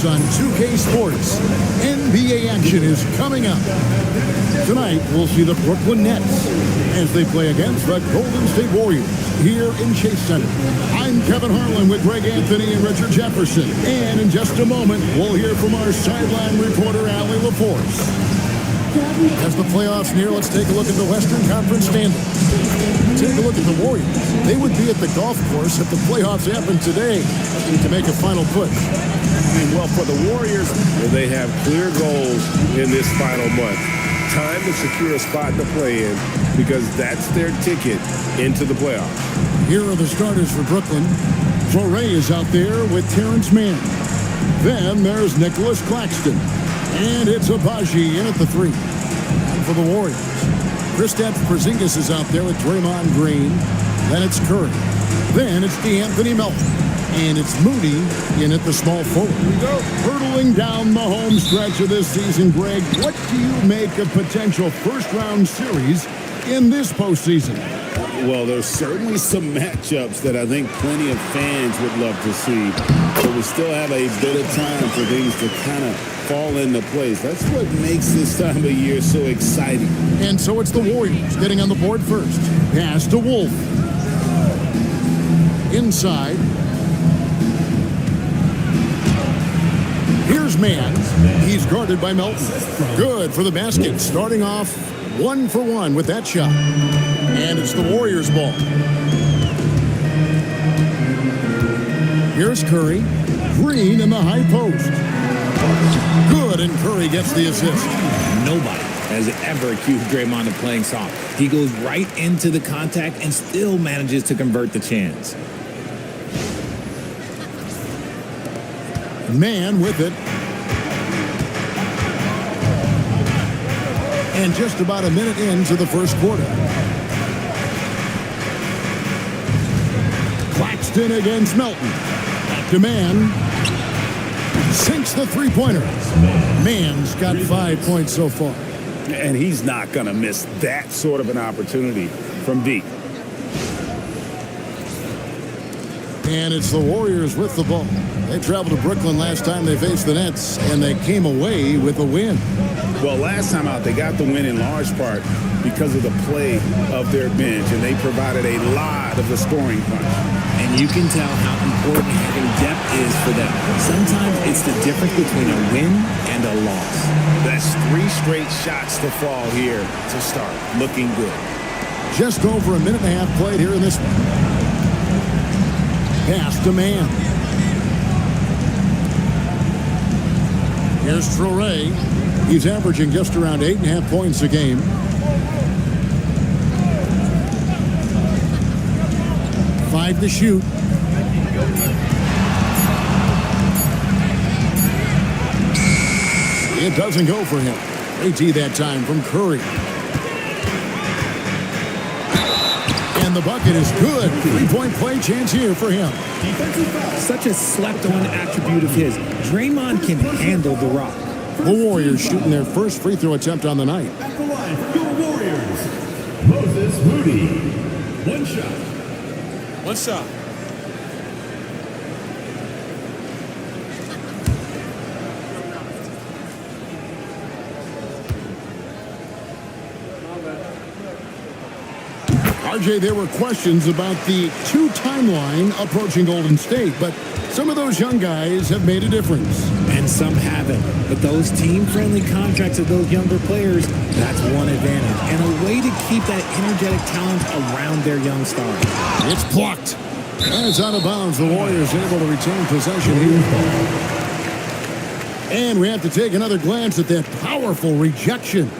on 2K Sports. NBA action is coming up. Tonight, we'll see the Brooklyn Nets as they play against the Golden State Warriors here in Chase Center. I'm Kevin Harlan with Greg Anthony and Richard Jefferson. And in just a moment, we'll hear from our sideline reporter, Allie LaForce. As the playoffs near, let's take a look at the Western Conference standings. Take a look at the Warriors. They would be at the golf course if the playoffs happened today to make a final push. Well, for the Warriors, they have clear goals in this final month. Time to secure a spot to play in because that's their ticket into the playoffs. Here are the starters for Brooklyn. Traore is out there with Terrence Mann. Then there's Nicholas Claxton. And it's Agbaji in at the 3. And for the Warriors, Kristaps Porzingis is out there with Draymond Green. Then it's Curry. Then it's DeAnthony Melton. And it's Moody in at the small forward. Hurtling down the home stretch of this season, Greg, what do you make of potential first-round series in this postseason? Well, there's certainly some matchups that I think plenty of fans would love to see. But we still have a bit of time for things to kind of fall into place. That's what makes this time of year so exciting. And so it's the Warriors getting on the board first. Pass to Wolf. Inside. Here's Mann. He's guarded by Melton. Good for the basket. Starting off 1 for 1 with that shot. And it's the Warriors' ball. Here's Curry. Green in the high post. Good, and Curry gets the assist. Nobody has ever accused Draymond of playing soft. He goes right into the contact and still manages to convert the chance. Mann with it. And just about a minute into the first quarter. Claxton against Melton. Back to Mann. Sinks the three-pointer. Mann's got 5 points so far. And he's not going to miss that sort of an opportunity from deep. And it's the Warriors with the ball. They traveled to Brooklyn last time they faced the Nets, and they came away with a win. Well, last time out, they got the win in large part because of the play of their bench, and they provided a lot of the scoring punch. And you can tell how important having depth is for them. Sometimes it's the difference between a win and a loss. That's 3 straight shots to fall here to start. Looking good. Just over a minute and a half played here in this one. Pass to Mann. Here's Traore. He's averaging just around 8.5 points a game. Five to shoot. It doesn't go for him. AT that time from Curry. And the bucket is good. 3-point play chance here for him. Such a slept-on attribute of his. Draymond can handle the rock. The Warriors shooting their first free throw attempt on the night. At the line for your Warriors, Moses Moody. One shot. One shot. RJ, there were questions about the 2 timeline approaching Golden State, but some of those young guys have made a difference. And some haven't. But those team-friendly contracts of those younger players, that's one advantage. And a way to keep that energetic talent around their young stars. It's blocked. And it's out of bounds. The Warriors able to retain possession here. And we have to take another glance at that powerful rejection.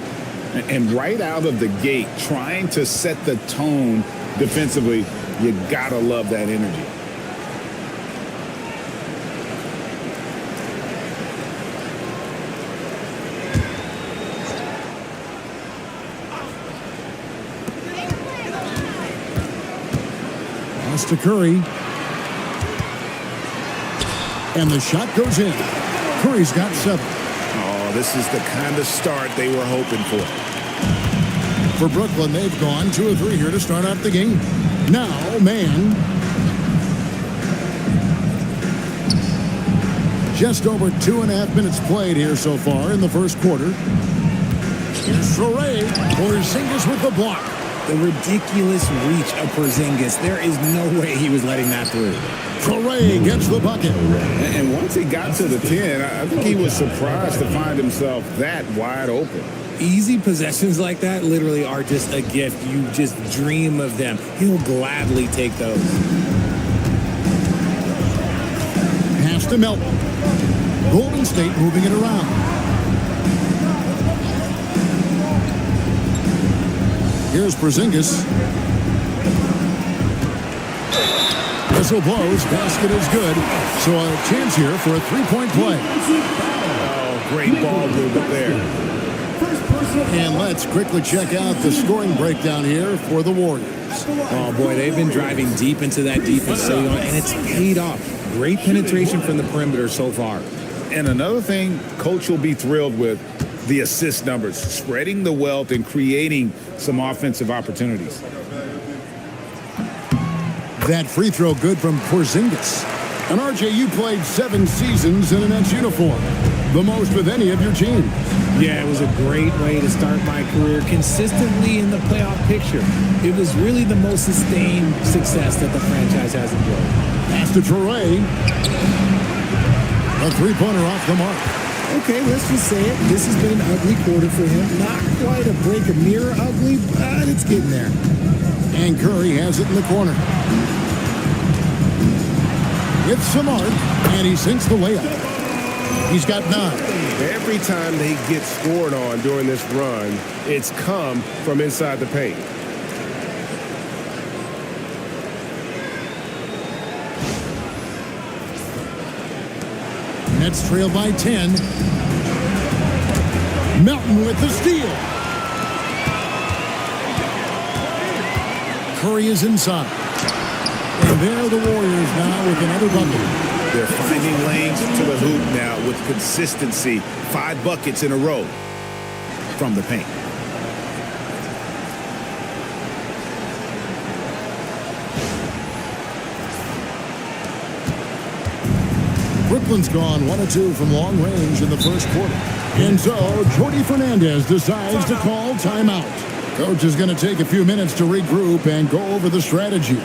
And right out of the gate, trying to set the tone defensively, you gotta love that energy. Pass to Curry. And the shot goes in. Curry's got 7. Oh, this is the kind of start they were hoping for. For Brooklyn, they've gone 2 of 3 here to start out the game. Now, Mann. Just over 2.5 minutes played here so far in the first quarter. Here's Traore. Porzingis with the block. The ridiculous reach of Porzingis. There is no way he was letting that through. Traore gets the bucket. And once he got to the 10, I think he was surprised to find himself that wide open. Easy possessions like that literally are just a gift. You just dream of them. He'll gladly take those. Pass to Melton. Golden State moving it around. Here's Porzingis. Whistle blows. Basket is good. So a chance here for a three-point play. Oh, great ball movement there. And let's quickly check out the scoring breakdown here for the Warriors. Oh, boy, they've been driving deep into that defense so young, and it's paid off. Great penetration from the perimeter so far. And another thing Coach will be thrilled with, the assist numbers, spreading the wealth and creating some offensive opportunities. That free throw good from Porzingis. And RJ, you played 7 seasons in a Nets uniform, the most with any of your teams. Yeah, it was a great way to start my career consistently in the playoff picture. It was really the most sustained success that the franchise has enjoyed. Pass to Traore. A three-pointer off the mark. Okay, let's just say it. This has been an ugly quarter for him. Not quite a break a mirror ugly, but it's getting there. And Curry has it in the corner. It's Samart, and he sinks the layup. He's got 9. Every time they get scored on during this run, it's come from inside the paint. Nets trail by 10. Melton with the steal. Curry is inside. And there the Warriors now with another bucket. They're finding lanes to the hoop now with consistency. 5 buckets in a row from the paint. Brooklyn's gone 1 of 2 from long range in the first quarter. And so Jordi Fernandez decides to call timeout. Coach is going to take a few minutes to regroup and go over the strategy.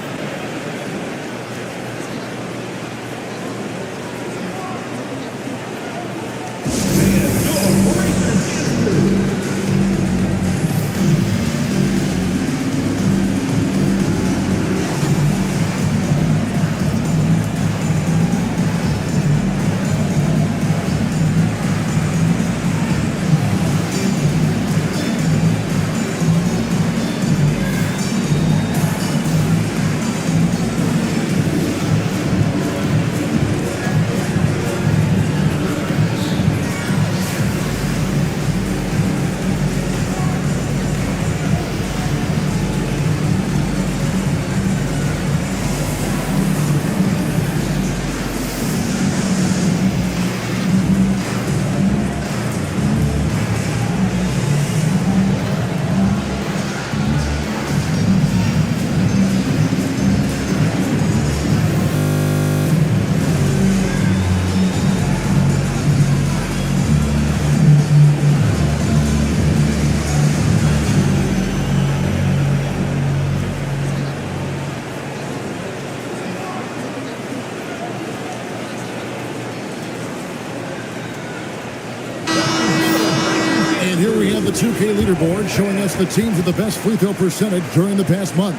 The 2K leaderboard showing us the teams with the best free throw percentage during the past month.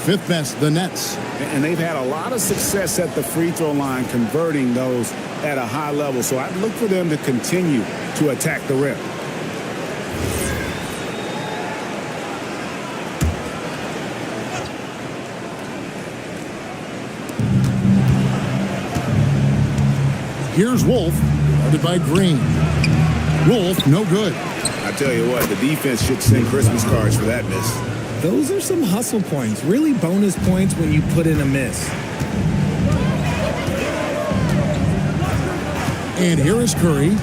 5th best, the Nets. And they've had a lot of success at the free throw line, converting those at a high level. So I'd look for them to continue to attack the rim. Here's Wolf, guarded by Green. Wolf, no good. I tell you what, the defense should send Christmas cards for that miss. Those are some hustle points, really bonus points when you put in a miss. And here is Curry,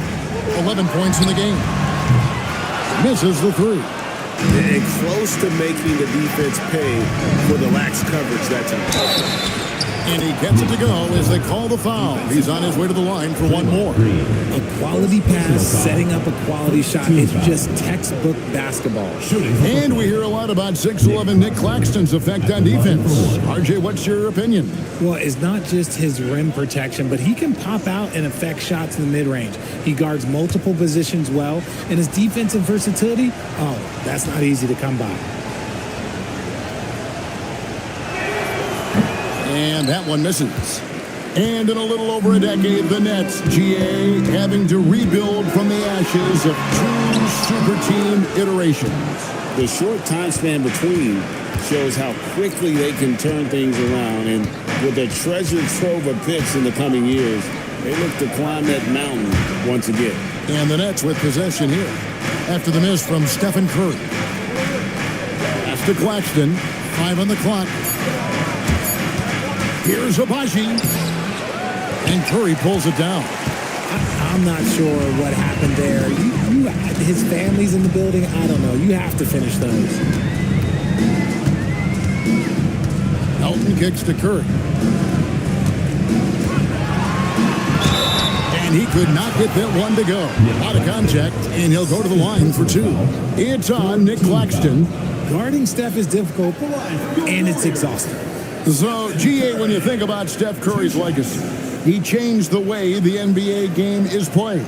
11 points in the game. Misses the 3. And close to making the defense pay for the lax coverage that time. And he gets it to go as they call the foul. He's on his way to the line for one more. A quality pass, setting up a quality shot. It's just textbook basketball. And we hear a lot about 6'11" Nick Claxton's effect on defense. RJ, what's your opinion? Well, it's not just his rim protection, but he can pop out and affect shots in the mid-range. He guards multiple positions well, and his defensive versatility, oh, that's not easy to come by. And that one misses. And in a little over a decade, the Nets, GA, having to rebuild from the ashes of two super team iterations. The short time span between shows how quickly they can turn things around. And with their treasure trove of picks in the coming years, they look to climb that mountain once again. And the Nets with possession here after the miss from Stephen Curry. Pass to Claxton. 5 on the clock. Here's Abaji. And Curry pulls it down. I'm not sure what happened there. His family's in the building. I don't know. You have to finish those. Elton kicks to Curry. And he could not get that one to go. Out of contact, and he'll go to the line for two. It's on Nick Claxton. Guarding Steph is difficult, and it's exhausting. So, GA, when you think about Steph Curry's legacy, he changed the way the NBA game is played.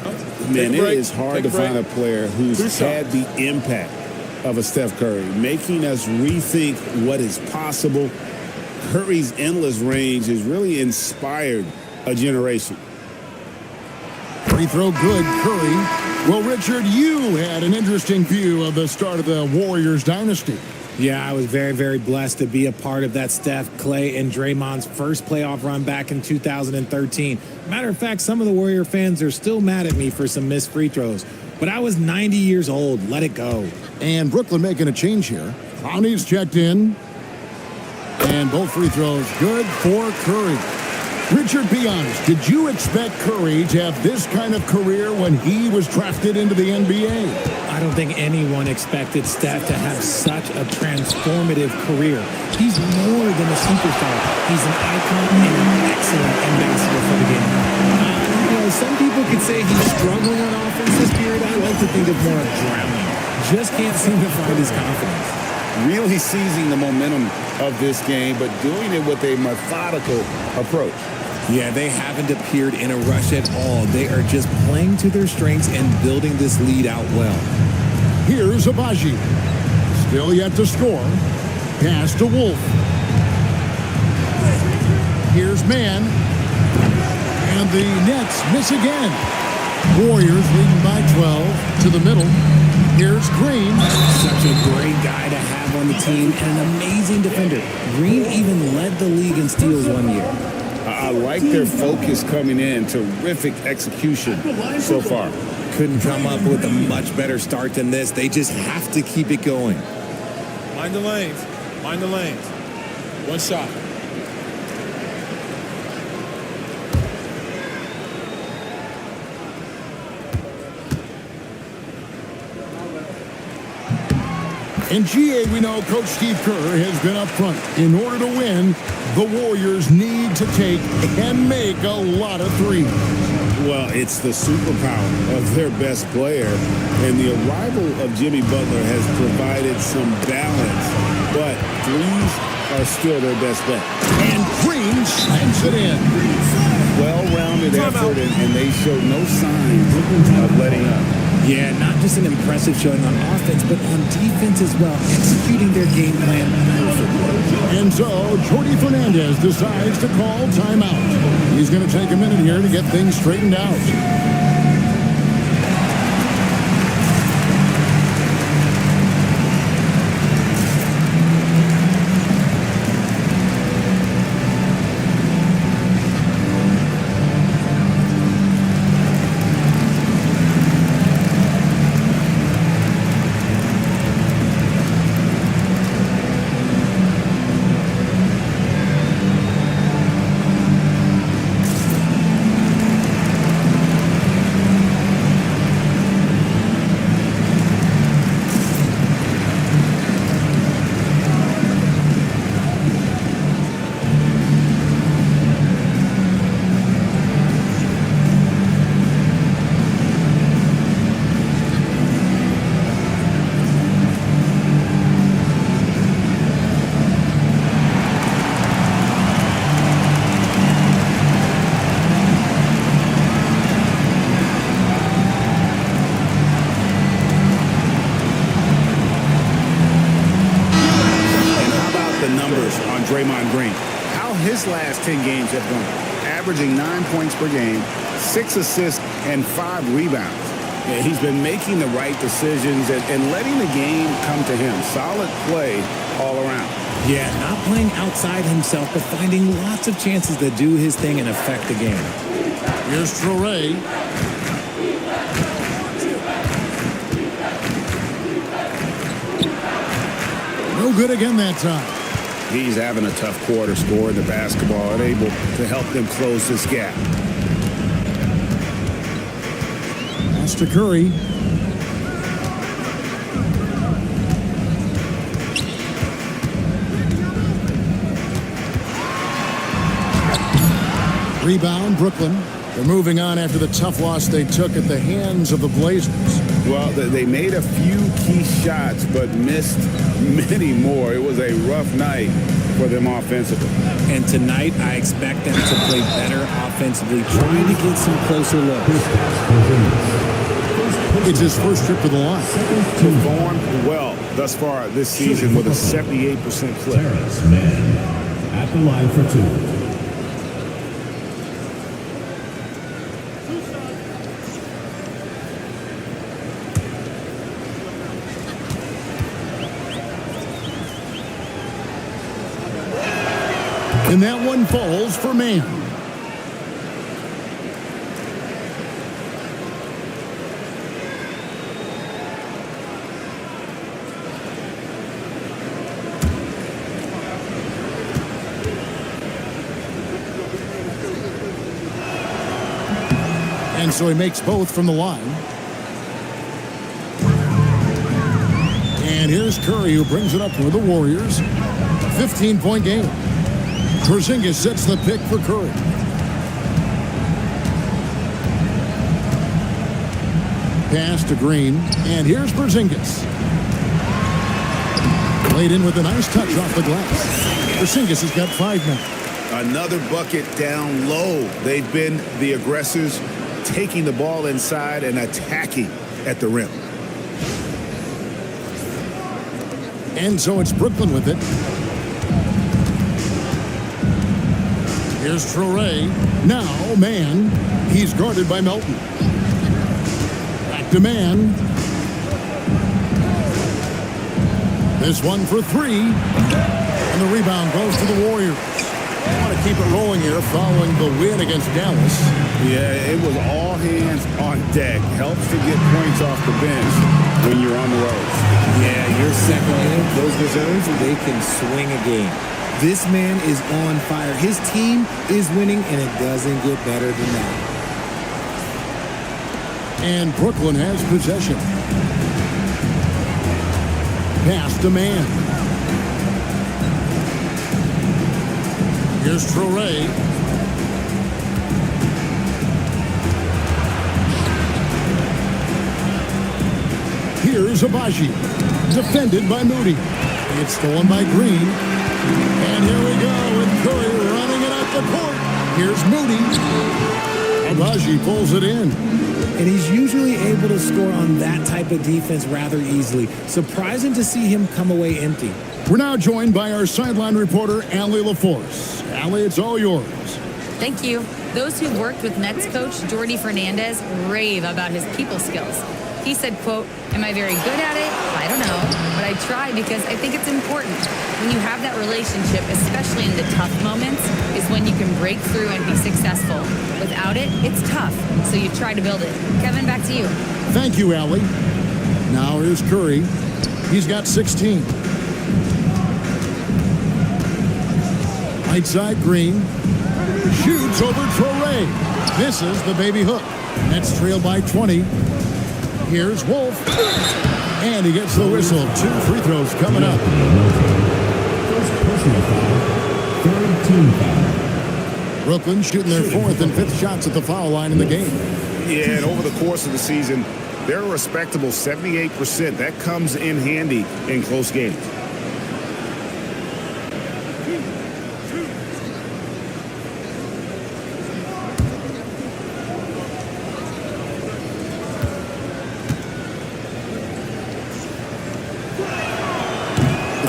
Man, it is hard to find a player who's had the impact of a Steph Curry, making us rethink what is possible. Curry's endless range has really inspired a generation. Free throw good, Curry. Well, Richard, you had an interesting view of the start of the Warriors dynasty. Yeah, I was very, very blessed to be a part of that Steph, Clay, and Draymond's first playoff run back in 2013. Matter of fact, some of the Warrior fans are still mad at me for some missed free throws. But I was 90 years old. Let it go. And Brooklyn making a change here. Brownie's checked in. And both free throws good for Curry. Richard, be honest, did you expect Curry to have this kind of career when he was drafted into the NBA? I don't think anyone expected Steph to have such a transformative career. He's more than a superstar. He's an icon and an excellent ambassador for the game. Some people could say he's struggling on offense this period. I like to think of more of drowning. Just can't seem to find his confidence. Really seizing the momentum of this game, but doing it with a methodical approach. Yeah, they haven't appeared in a rush at all. They are just playing to their strengths and building this lead out well. Here's Abaji. Still yet to score. Pass to Wolf. Here's Mann. And the Nets miss again. Warriors leading by 12 to the middle. Here's Green. Such a great guy to have on the team and an amazing defender. Green even led the league in steals one year. I like their focus coming in. Terrific execution so far. Couldn't come up with a much better start than this. They just have to keep it going. Mind the lanes. Mind the lanes. One shot. In GA, we know Coach Steve Kerr has been up front. In order to win, the Warriors need to take and make a lot of threes. Well, it's the superpower of their best player, and the arrival of Jimmy Butler has provided some balance, but threes are still their best bet. And Green slams it in. Well-rounded effort, and they show no signs of letting up. Yeah, not just an impressive showing on offense, but on defense as well, executing their game plan perfectly. And so, Jordi Fernandez decides to call timeout. He's going to take a minute here to get things straightened out. Draymond Green. How his last 10 games have gone. Averaging 9 points per game, 6 assists, and 5 rebounds. Yeah, he's been making the right decisions and letting the game come to him. Solid play all around. Yeah, not playing outside himself, but finding lots of chances to do his thing and affect the game. Here's Traore. No good again that time. He's having a tough quarter, scoring the basketball and able to help them close this gap. Pass to Curry. Rebound, Brooklyn. They're moving on after the tough loss they took at the hands of the Blazers. Well, they made a few key shots, but missed many more. It was a rough night for them offensively. And tonight, I expect them to play better offensively, trying to get some closer looks. It's his first trip to the line. Performed well thus far this season with a 78% clip. Terrence Mann at the line for 2. And that one falls for Mann. And so he makes both from the line. And here's Curry, who brings it up for the Warriors. 15-point game. Porzingis sets the pick for Curry. Pass to Green, and here's Porzingis. Laid in with a nice touch off the glass. Porzingis has got 5 now. Another bucket down low. They've been the aggressors, taking the ball inside and attacking at the rim. And so it's Brooklyn with it. Here's Traore. Now Mann. He's guarded by Melton. Back to Mann. This one for 3. And the rebound goes to the Warriors. They want to keep it rolling here following the win against Dallas. Yeah, it was all hands on deck. Helps to get points off the bench when you're on the road. Yeah, your second unit, those reserves, they can swing a game. This man is on fire. His team is winning, and it doesn't get better than that. And Brooklyn has possession. Pass to Mann. Here's Traore. Here's Abaji. Defended by Moody. It's stolen by Green. And here we go with Curry running it up the court. Here's Moody. Abaji pulls it in. And he's usually able to score on that type of defense rather easily. Surprising to see him come away empty. We're now joined by our sideline reporter, Allie LaForce. Allie, it's all yours. Thank you. Those who worked with Nets coach Jordi Fernandez rave about his people skills. He said, quote, "Am I very good at it? I don't know, but I try because I think it's important. When you have that relationship, especially in the tough moments, is when you can break through and be successful. Without it, it's tough, so you try to build it." Kevin, back to you. Thank you, Allie. Now here's Curry. He's got 16. Right side, Green. Shoots over Traore. Misses the baby hook. Nets trail by 20. Here's Wolf. And he gets the whistle. 2 free throws coming up. First personal foul, third team foul. Brooklyn shooting their 4th and 5th shots at the foul line in the game. Yeah, and over the course of the season, they're a respectable 78%. That comes in handy in close games.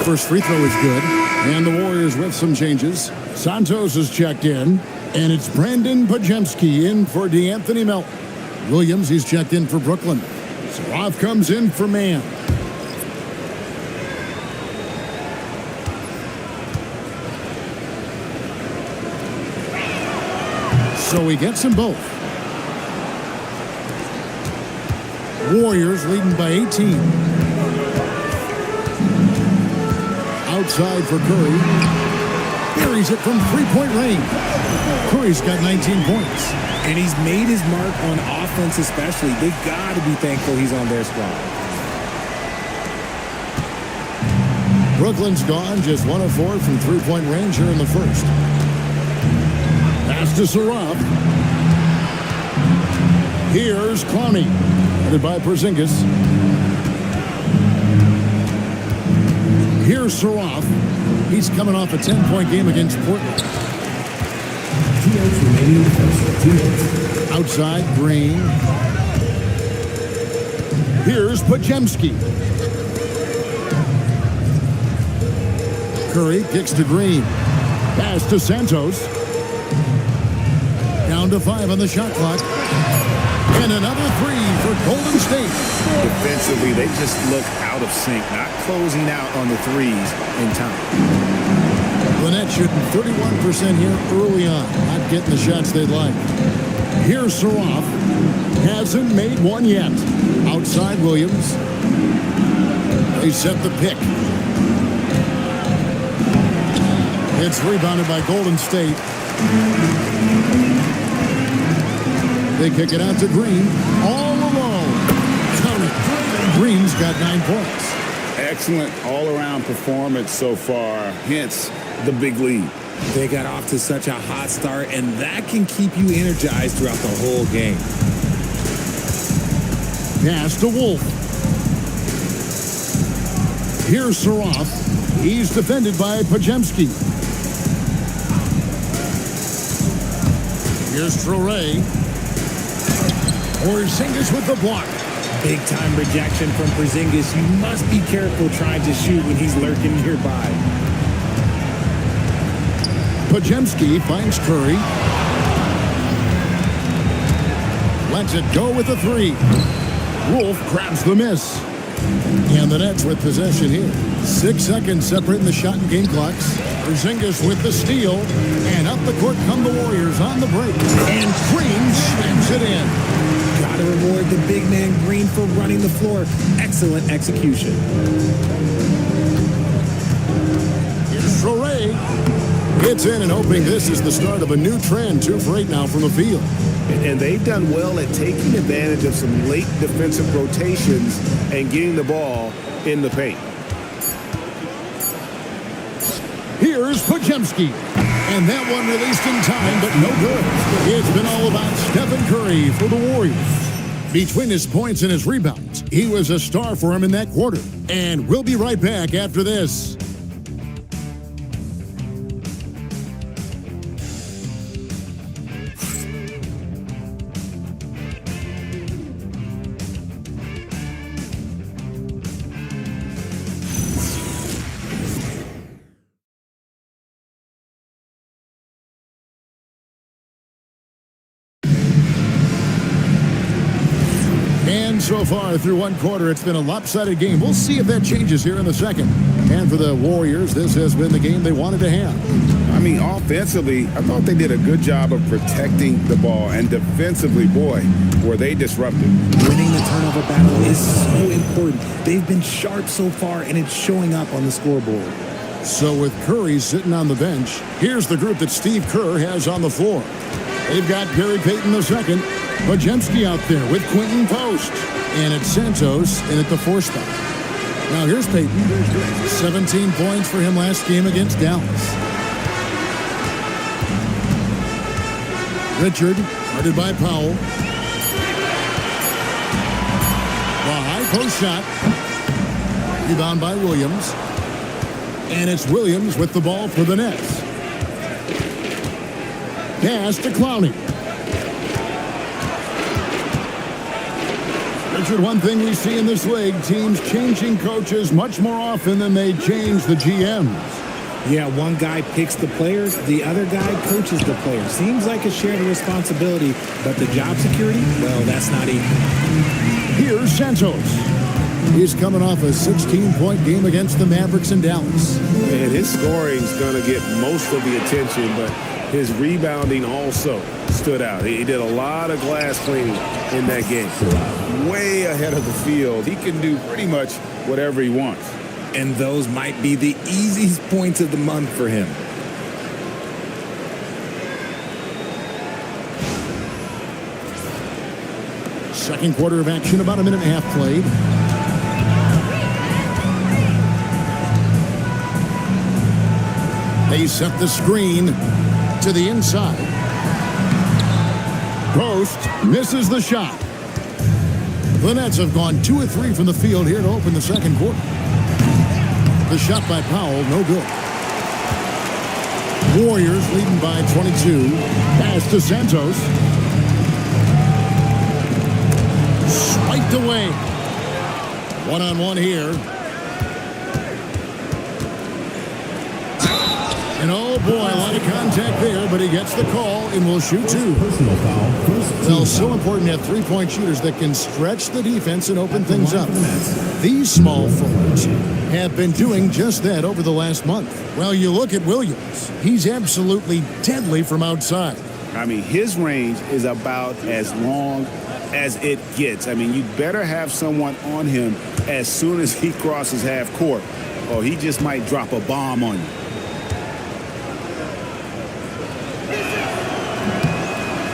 first free throw is good. And the Warriors with some changes. Santos is checked in. And it's Brandon Pajemski in for DeAnthony Melton. Williams, he's checked in for Brooklyn. Saraf comes in for Mann. So he gets them both. Warriors leading by 18. Outside for Curry. Buries it from three-point range. Curry's got 19 points. And he's made his mark on offense especially. They've got to be thankful he's on their squad. Brooklyn's gone just 1 of 4 from three-point range here in the first. Pass to Saraf. Here's Clowney. Headed by Porzingis. Here's Saraf. He's coming off a 10-point game against Portland. Outside, Green. Here's Pajemski. Curry kicks to Green. Pass to Santos. Down to 5 on the shot clock. And another 3 for Golden State. Defensively, they just look out of sync, not closing out on the threes in time. Lynette shooting 31% here early on. Not getting the shots they'd like. Here's Saraf. Hasn't made one yet. Outside Williams. They set the pick. It's rebounded by Golden State. They kick it out to Green. All alone. Count it. Green's got 9 points. Excellent all-around performance so far, hence the big lead. They got off to such a hot start, and that can keep you energized throughout the whole game. Pass to Wolf. Here's Saraf. He's defended by Pajemski. Here's Traore. Porzingis with the block. Big-time rejection from Porzingis. You must be careful trying to shoot when he's lurking nearby. Pajemski finds Curry. Lets it go with a 3. Wolf grabs the miss. And the Nets with possession here. 6 seconds separating the shot and game clocks. Porzingis with the steal. And up the court come the Warriors on the break. And Green slams it in. Got to reward the big man Green for running the floor. Excellent execution. Here's Traore. Gets in and hoping this is the start of a new trend. 2 for 8 now from the field. And they've done well at taking advantage of some late defensive rotations and getting the ball in the paint. Here's Pajemski. And that one released in time, but no good. It's been all about Stephen Curry for the Warriors. Between his points and his rebounds, he was a star for him in that quarter. And we'll be right back after this. So far through one quarter, it's been a lopsided game. We'll see if that changes here in the second. And for the Warriors, this has been the game they wanted to have. I mean, offensively, I thought they did a good job of protecting the ball. And defensively, boy, were they disruptive. Winning the turnover battle is so important. They've been sharp so far, and it's showing up on the scoreboard. So with Curry sitting on the bench, here's the group that Steve Kerr has on the floor. They've got Gary Payton II, Pajemski out there with Quentin Post. And it's Santos in at the 4 spot. Now here's Payton. 17 points for him last game against Dallas. Richard, guarded by Powell. The high post shot. Rebound by Williams. And it's Williams with the ball for the Nets. Pass to Clowney. Richard, one thing we see in this league, teams changing coaches much more often than they change the GMs. Yeah, one guy picks the players, the other guy coaches the players. Seems like a shared responsibility, but the job security, well, that's not easy. Here's Santos. He's coming off a 16-point game against the Mavericks in Dallas. And his scoring's going to get most of the attention, but his rebounding also stood out. He did a lot of glass cleaning in that game. Way ahead of the field. He can do pretty much whatever he wants. And those might be the easiest points of the month for him. Second quarter of action, about a minute and a half played. They set the screen to the inside. Post misses the shot. The Nets have gone 2 of 3 from the field here to open the second quarter. The shot by Powell, no good. Warriors leading by 22. Pass to Santos. Spiked away. One-on-one here. And oh boy, a lot of contact there, but he gets the call and will shoot 2. Personal foul. Well, so important to have three-point shooters that can stretch the defense and open things up. These small forwards have been doing just that over the last month. Well, you look at Williams. He's absolutely deadly from outside. I mean, his range is about as long as it gets. I mean, you better have someone on him as soon as he crosses half court, or he just might drop a bomb on you.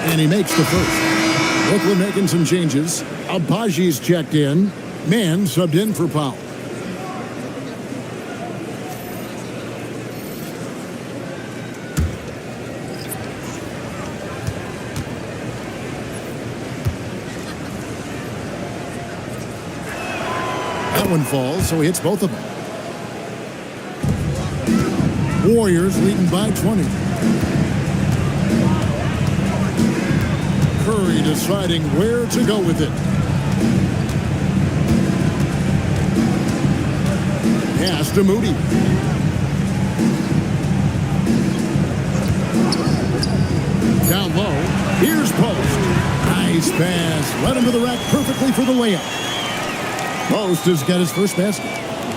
And he makes the first. Brooklyn making some changes. Abaji's checked in. Mann subbed in for Powell. That one falls, so he hits both of them. Warriors leading by 20. Curry deciding where to go with it. Pass to Moody. Down low. Here's Post. Nice pass. Led him to the rack perfectly for the layup. Post has got his first basket.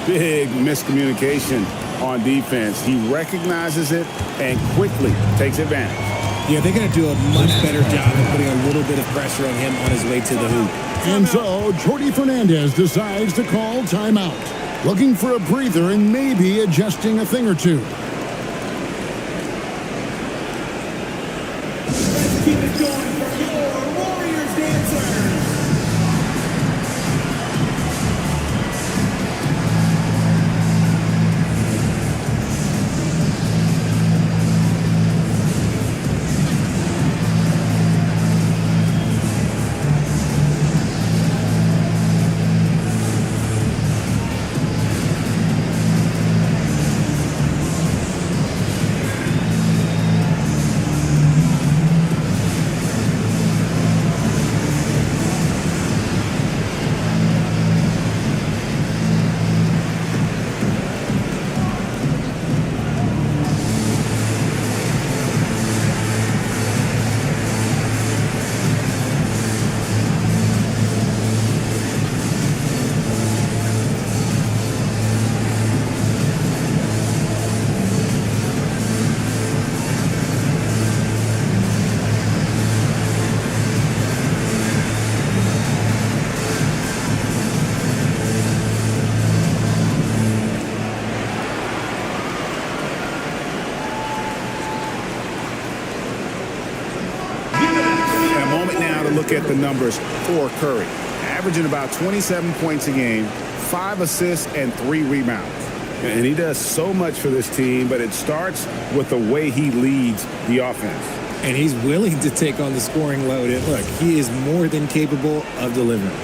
Big miscommunication on defense. He recognizes it and quickly takes advantage. Yeah, they're going to do a much better job of putting a little bit of pressure on him on his way to the hoop. And so, Jordi Fernandez decides to call timeout. Looking for a breather and maybe adjusting a thing or two. Keep it going for your Warriors dancers. Look at the numbers for Curry. Averaging about 27 points a game, 5 assists, and 3 rebounds. And he does so much for this team, but it starts with the way he leads the offense. And he's willing to take on the scoring load. And look, he is more than capable of delivering.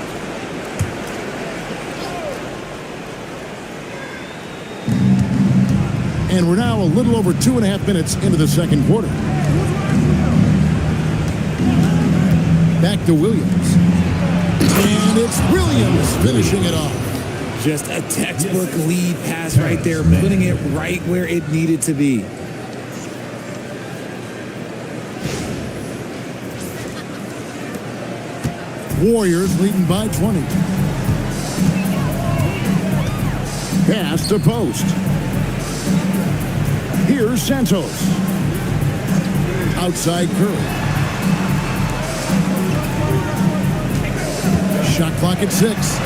And we're now a little over 2.5 minutes into the second quarter. Back to Williams. And It's Williams finishing it off. Just a textbook lead pass right there, putting it right where it needed to be. Warriors leading by 20. Pass to Post. Here's Santos. Outside Curry. Shot clock at 6.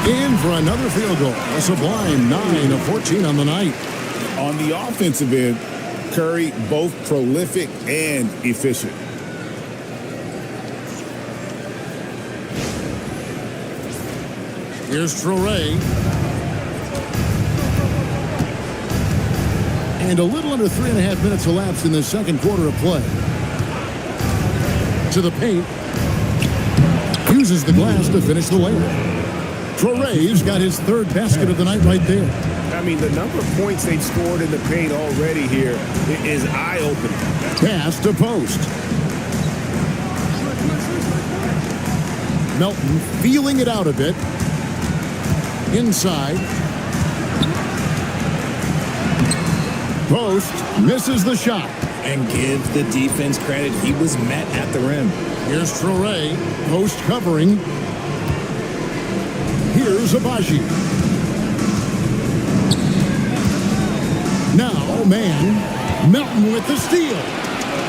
In for another field goal. A sublime 9 of 14 on the night. On the offensive end, Curry both prolific and efficient. Here's Traore. And a little under 3.5 minutes elapsed in the second quarter of play. To the paint. Uses the glass to finish the layup. Traore's got his third basket of the night right there. I mean, the number of points they've scored in the paint already here is eye-opening. Pass to Post. Melton feeling it out a bit. Inside. Post misses the shot. And give the defense credit. He was met at the rim. Here's Traore. Post covering. Here's Abaji. Now, man. Melton with the steal.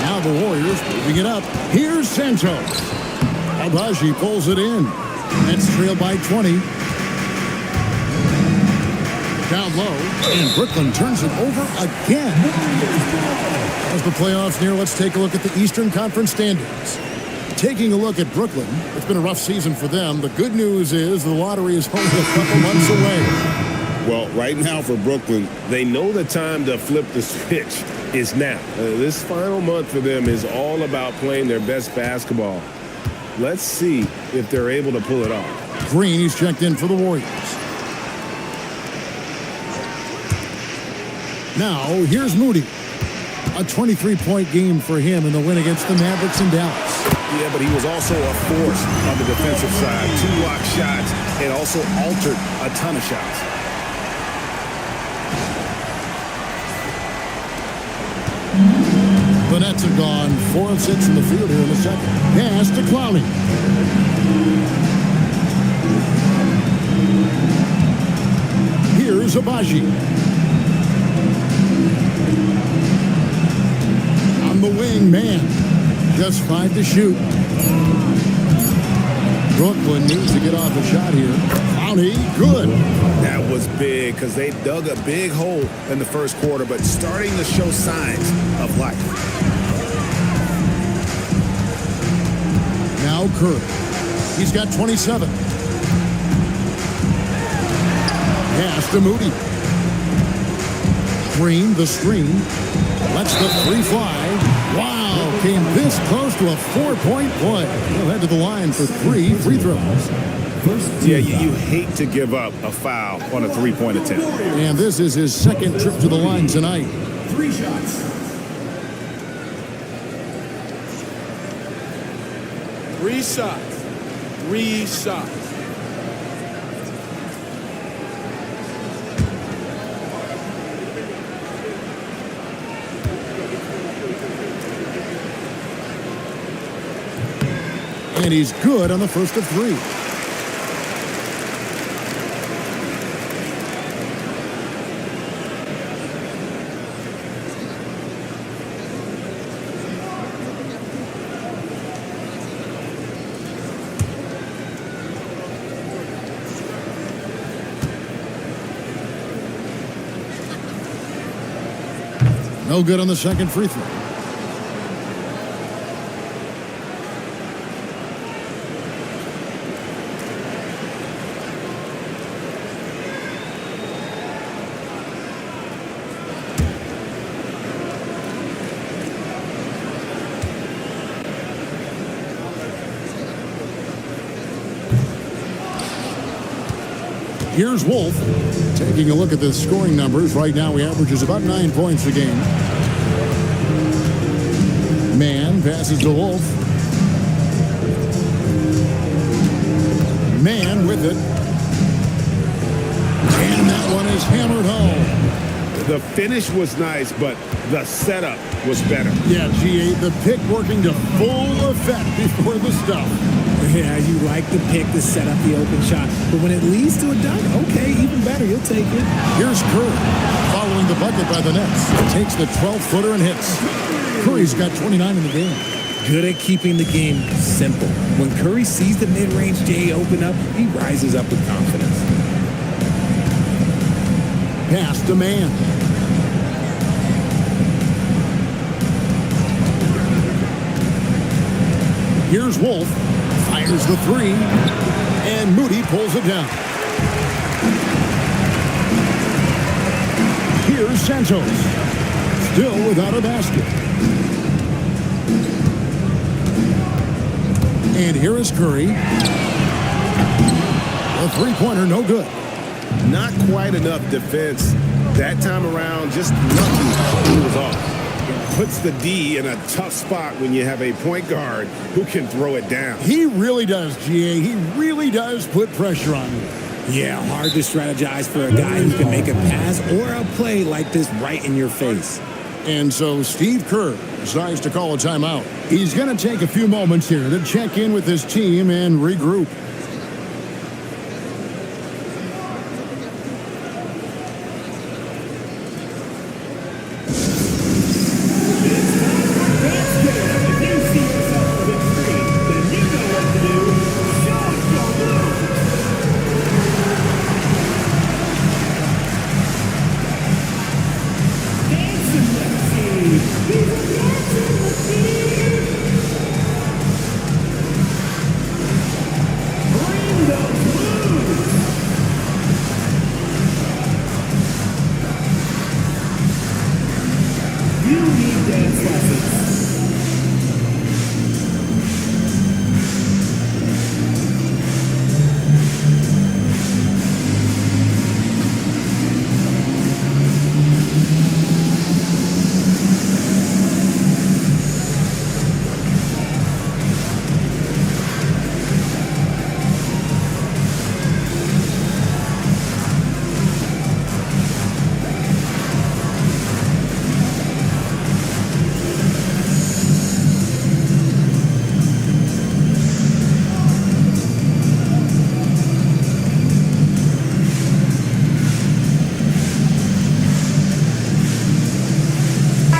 Now the Warriors moving it up. Here's Santos. Abaji pulls it in. Nets trail by 20. Down low, and Brooklyn turns it over again. As the playoffs near, let's take a look at the Eastern Conference standings. Taking a look at Brooklyn, it's been a rough season for them. The good news is the lottery is only a couple months away. Well, right now for Brooklyn, They know the time to flip the switch is now. This final month for them is all about playing their best basketball. Let's see if they're able to pull it off. Green, he's checked in for the Warriors. Now, here's Moody. A 23-point game for him in the win against the Mavericks in Dallas. Yeah, but he was also a force on the defensive side. 2 block shots and also altered a ton of shots. The Nets have gone 4 of 6 from the field here in the second. Pass to Clowney. Here's Abaji. The wing man, just 5 to shoot. Brooklyn needs to get off a shot here. Clowney, good. That was big because they dug a big hole in the first quarter, but starting to show signs of life. Now Curry. He's got 27. Pass to Moody. Green, the screen. Lets the three fly. Wow, came this close to a 4-point play. He'll head to the line for 3 free throws. Yeah, you hate to give up a foul on a 3-point attempt. And this is his second trip to the line tonight. 3 shots. 3 shots. 3 shots. And he's good on the first of 3. No good on the second free throw. Here's Wolf. Taking a look at the scoring numbers. Right now he averages about 9 points a game. Man passes to Wolf. Man with it. And that one is hammered home. The finish was nice, but the setup was better. Yeah, GA, the pick working to full effect before the stuff. Yeah, you like the pick to set up the open shot. But when it leads to a dunk, okay, even better. You'll take it. Here's Curry, following the bucket by the Nets. Takes the 12-footer and hits. Curry's got 29 in the game. Good at keeping the game simple. When Curry sees the mid-range J open up, he rises up with confidence. Pass to Man. Here's Wolf. Fires the three. And Moody pulls it down. Here's Santos. Still without a basket. And here is Curry. A three-pointer, no good. Not quite enough defense that time around. Just lucky he was off. It puts the D in a tough spot when you have a point guard who can throw it down. He really does, GA. He really does put pressure on you. Yeah, hard to strategize for a guy who can make a pass or a play like this right in your face. And so Steve Kerr decides to call a timeout. He's going to take a few moments here to check in with his team and regroup.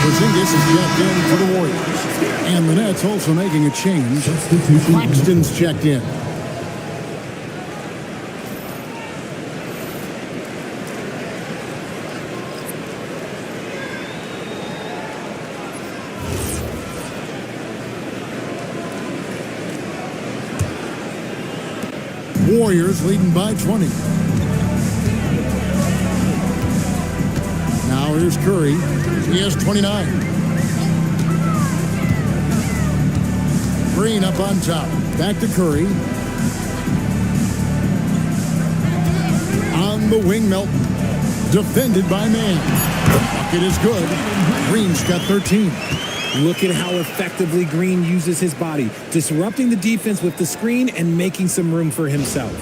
Porzingis is checked in for the Warriors. And the Nets also making a change. Claxton's checked in. Warriors leading by 20. Now here's Curry. He has 29. Green up on top. Back to Curry. On the wing, Melton. Defended by Man. Bucket is good. Green's got 13. Look at how effectively Green uses his body, disrupting the defense with the screen and making some room for himself.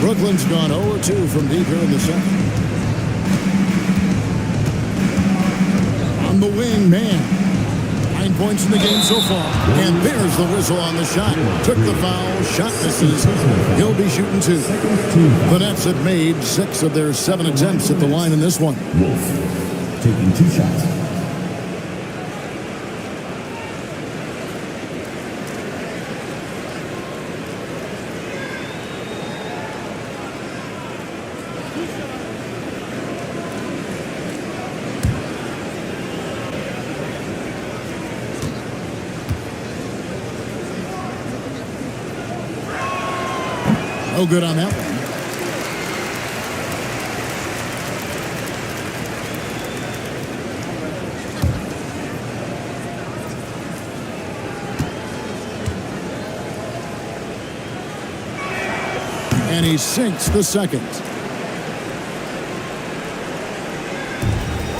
Brooklyn's gone 0-2 from deep here in the second. On the wing, Man. 9 points in the game so far. And there's the whistle on the shot. Took the foul. Shot misses. He'll be shooting 2. The Nets have made 6 of their 7 attempts at the line in this one. Wolf taking 2 shots. No good on that one. And he sinks the second.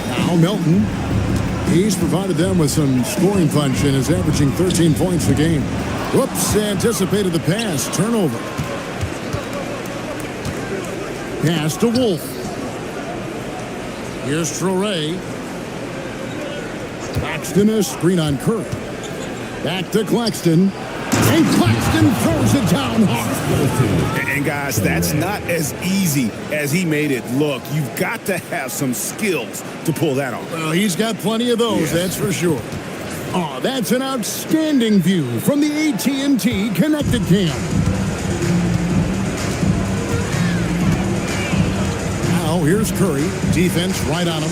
Now Melton. He's provided them with some scoring punch and is averaging 13 points a game. Whoops, anticipated the pass. Turnover. Pass to Wolf. Here's Traore. Claxton, a screen on Curry. Back to Claxton. And Claxton throws it down hard. And guys, that's not as easy as he made it look. You've got to have some skills to pull that off. Well, he's got plenty of those, that's for sure. Oh, that's an outstanding view from the AT&T Connected Cam. Now, here's Curry. Defense right on him.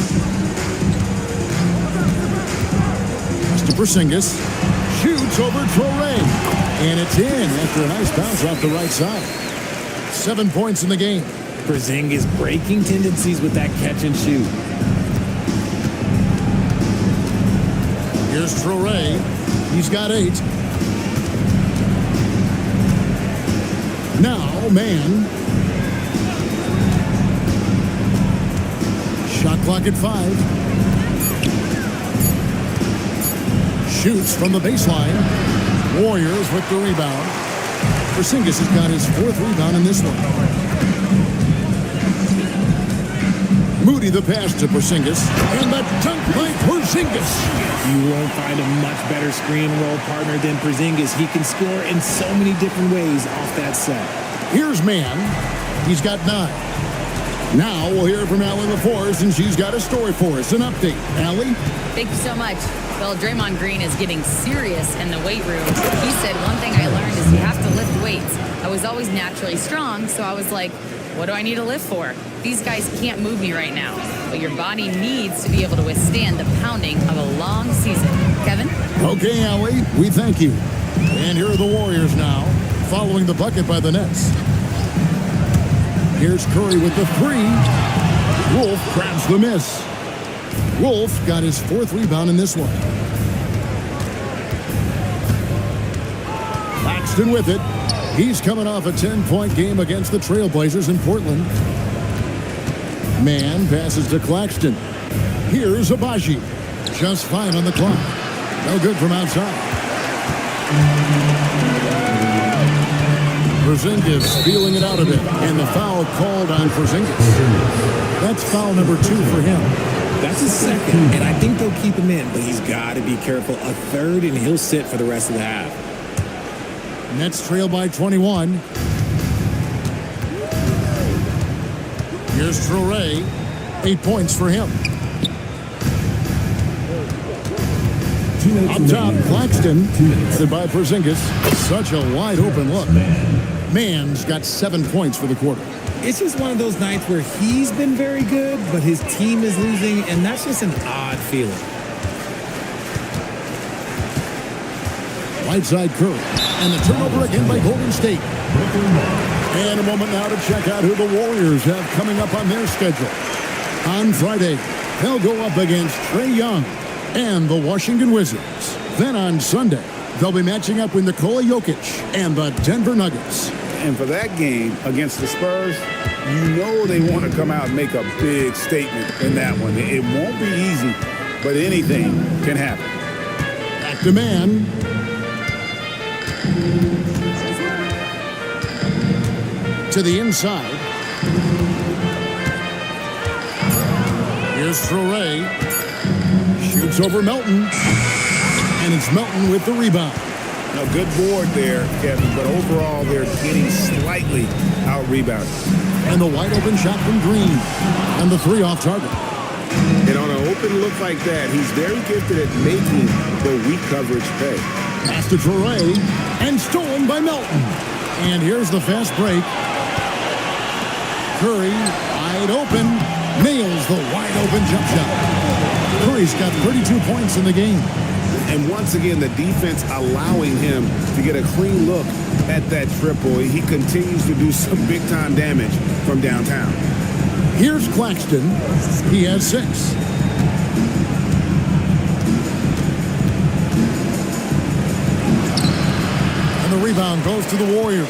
To Porzingis. Shoots over Traore. And it's in after a nice bounce off the right side. 7 points in the game. Porzingis breaking tendencies with that catch and shoot. Here's Traore. He's got 8. Now, man. Shot clock at 5. Shoots from the baseline. Warriors with the rebound. Porzingis has got his 4th rebound in this one. Moody the pass to Porzingis. And the dunk by Porzingis. You won't find a much better screen roll partner than Porzingis. He can score in so many different ways off that set. Here's Man. He's got 9. Now we'll hear from Allie LaForce, and she's got a story for us. An update. Allie? Thank you so much. Well, Draymond Green is getting serious in the weight room. He said, one thing I learned is you have to lift weights. I was always naturally strong, so I was like, what do I need to lift for? These guys can't move me right now. But your body needs to be able to withstand the pounding of a long season. Kevin? Okay, Allie, we thank you. And here are the Warriors now, following the bucket by the Nets. Here's Curry with the 3. Wolf grabs the miss. Wolf got his 4th rebound in this one. Claxton with it. He's coming off a 10-point game against the Trailblazers in Portland. Man passes to Claxton. Here's Abaji. Just 5 on the clock. No good from outside. Porzingis feeling it out a bit. And the foul called on Porzingis. That's foul number 2 for him. That's his 2nd, and I think they'll keep him in, but he's got to be careful. A 3rd, and he'll sit for the rest of the half. Nets trail by 21. Here's Traore. 8 points for him. Up top, Claxton. By Porzingis. Such a wide open look. Man's got 7 points for the quarter. It's just one of those nights where he's been very good, but his team is losing, and that's just an odd feeling. Right side Curry. And the turnover again by Golden State. And a moment now to check out who the Warriors have coming up on their schedule. On Friday, they'll go up against Trae Young and the Washington Wizards. Then on Sunday, they'll be matching up with Nikola Jokic and the Denver Nuggets. And for that game against the Spurs, you know they want to come out and make a big statement in that one. It won't be easy, but anything can happen. Back to Man. To the inside. Here's Traore. Shoots over Melton. And it's Melton with the rebound. A good board there, Kevin, but overall they're getting slightly out-rebounded. And the wide open shot from Green. And the 3 off target. And on an open look like that, he's very gifted at making the weak coverage pay. Pass to Traore. And stolen by Melton. And here's the fast break. Curry, wide open. Nails the wide open jump shot. Curry's got 32 points in the game. And once again, the defense allowing him to get a clean look at that triple. He continues to do some big-time damage from downtown. Here's Claxton. He has 6. And the rebound goes to the Warriors.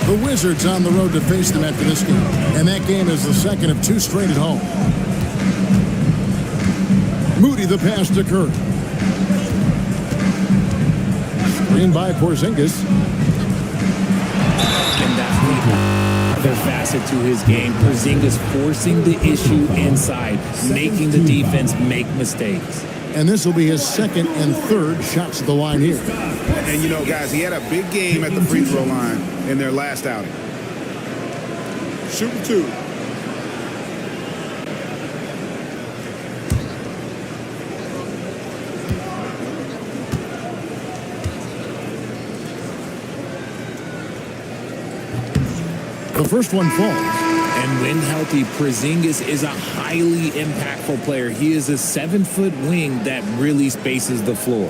The Wizards on the road to face them after this game. And that game is the second of 2 straight at home. Moody the pass to Curry. Screen by Porzingis. And that's the other facet to his game. Porzingis forcing the issue inside, making the defense make mistakes. And this will be his second and third shots at the line here. And, you know, guys, he had a big game at the free throw line in their last outing. Shooting 2. The first one falls. And when healthy, Porzingis is a highly impactful player. He is a 7-foot wing that really spaces the floor.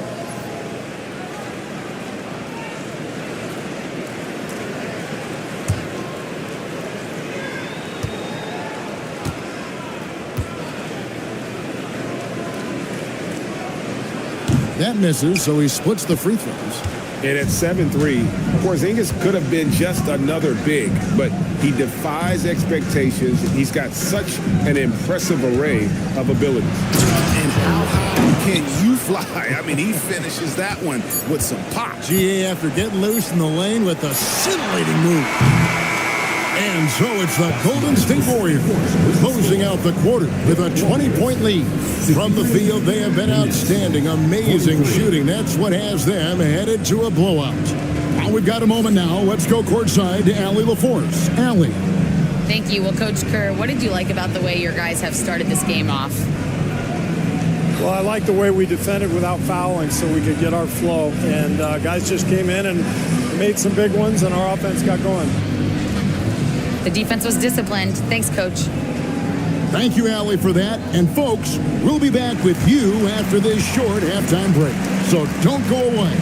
That misses, so he splits the free throws. And at 7'3", Porzingis could have been just another big, but he defies expectations. He's got such an impressive array of abilities. And how high can you fly? I mean, he finishes that one with some pop. GA after getting loose in the lane with a scintillating move. And so it's the Golden State Warriors closing out the quarter with a 20-point lead. From the field, they have been outstanding, amazing shooting. That's what has them headed to a blowout. Now we've got a moment now. Let's go courtside to Allie LaForce. Allie. Thank you. Well, Coach Kerr, what did you like about the way your guys have started this game off? Well, I like the way we defended without fouling so we could get our flow. And guys just came in and made some big ones, and our offense got going. The defense was disciplined. Thanks, Coach. Thank you, Allie, for that. And, folks, we'll be back with you after this short halftime break. So don't go away.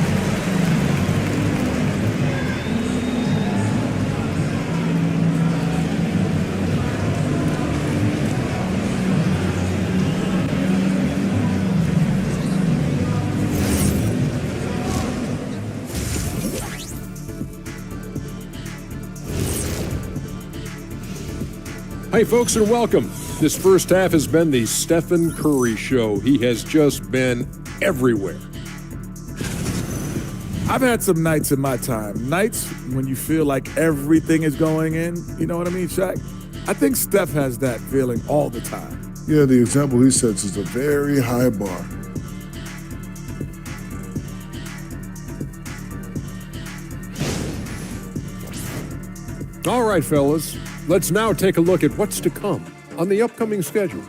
Hey, folks, and welcome. This first half has been the Stephen Curry show. He has just been everywhere. I've had some nights in my time. Nights when you feel like everything is going in. You know what I mean, Shaq? I think Steph has that feeling all the time. Yeah, the example he sets is a very high bar. All right, fellas, let's now take a look at what's to come on the upcoming schedule.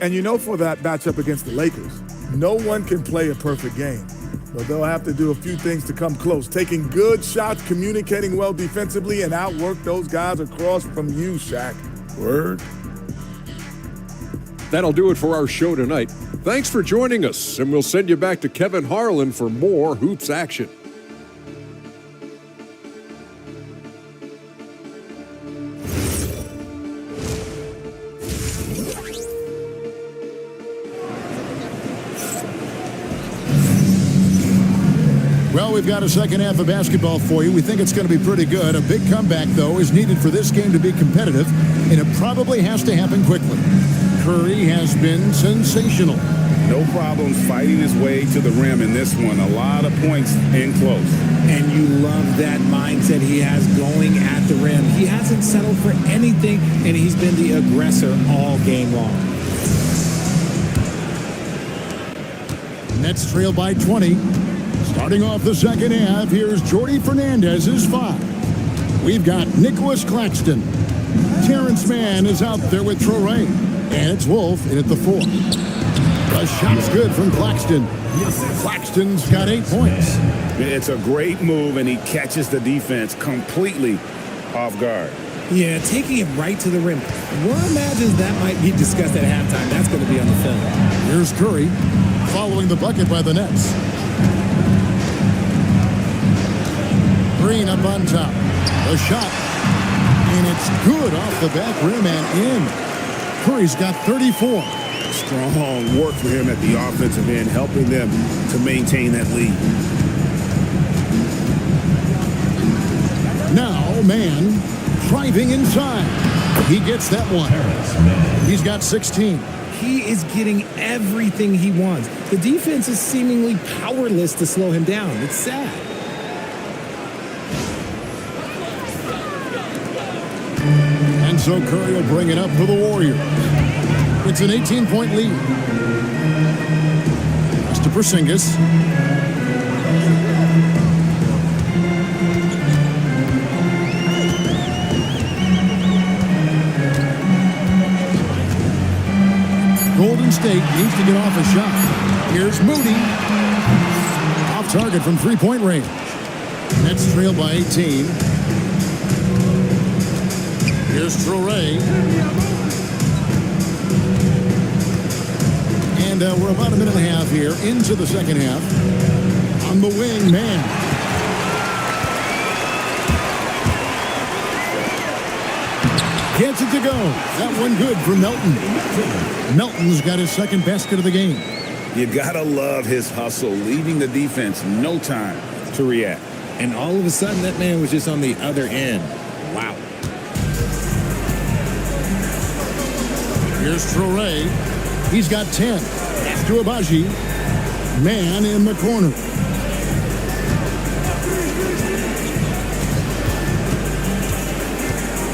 And you know, for that matchup against the Lakers, no one can play a perfect game. But they'll have to do a few things to come close. Taking good shots, communicating well defensively, and outwork those guys across from you, Shaq. Word. That'll do it for our show tonight. Thanks for joining us, and we'll send you back to Kevin Harlan for more Hoops action. Well, we've got a second half of basketball for you. We think it's going to be pretty good. A big comeback, though, is needed for this game to be competitive, and it probably has to happen quickly. Curry has been sensational. No problems fighting his way to the rim in this one. A lot of points in close. And you love that mindset he has going at the rim. He hasn't settled for anything, and he's been the aggressor all game long. Nets trail by 20. Starting off the second half, here's Jordi Fernandez's 5. We've got Nicholas Claxton. Terrence Mann is out there with Traore. And it's Wolf in at the 4. The shot's good from Claxton. Claxton's got 8 points. It's a great move, and he catches the defense completely off guard. Yeah, taking it right to the rim. One imagines that might be discussed at halftime. That's going to be on the film. Here's Curry following the bucket by the Nets. Green up on top. The shot. And it's good off the back rim and in. Curry's got 34. Strong work for him at the offensive end, helping them to maintain that lead. Now, Mann driving inside. He gets that one. He's got 16. He is getting everything he wants. The defense is seemingly powerless to slow him down. It's sad. And so Curry will bring it up for the Warriors. It's an 18-point lead. Pass to Porzingis. Golden State needs to get off a shot. Here's Moody. Off target from three-point range. Nets trail by 18. Here's Traore. And we're about a minute and a half here into the second half. On the wing, man. Gets it to go. That one good for Melton. Melton's got his second basket of the game. You gotta love his hustle, leaving the defense no time to react. And all of a sudden, that man was just on the other end. Wow. Here's Traore. He's got 10. Pass to Abaji. Man in the corner.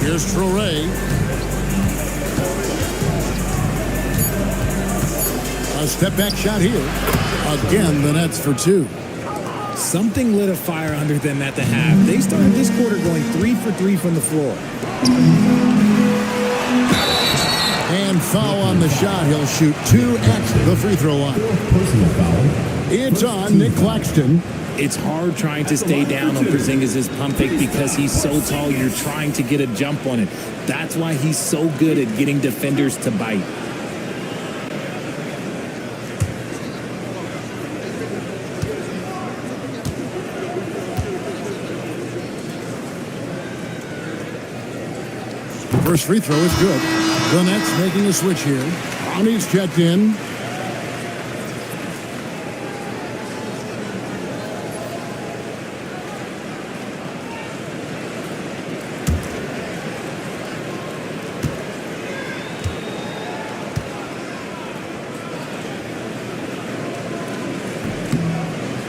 Here's Traore. A step-back shot here. Again, the Nets for two. Something lit a fire under them at the half. They started this quarter going 3 for 3 from the floor. And foul on the shot. He'll shoot 2 at the free throw line. It's on Nick Claxton. It's hard trying to stay down on Porzingis' pump fake because he's so tall. You're trying to get a jump on it. That's why he's so good at getting defenders to bite. First free throw is good. The Nets making a switch here. Ronnie's checked in.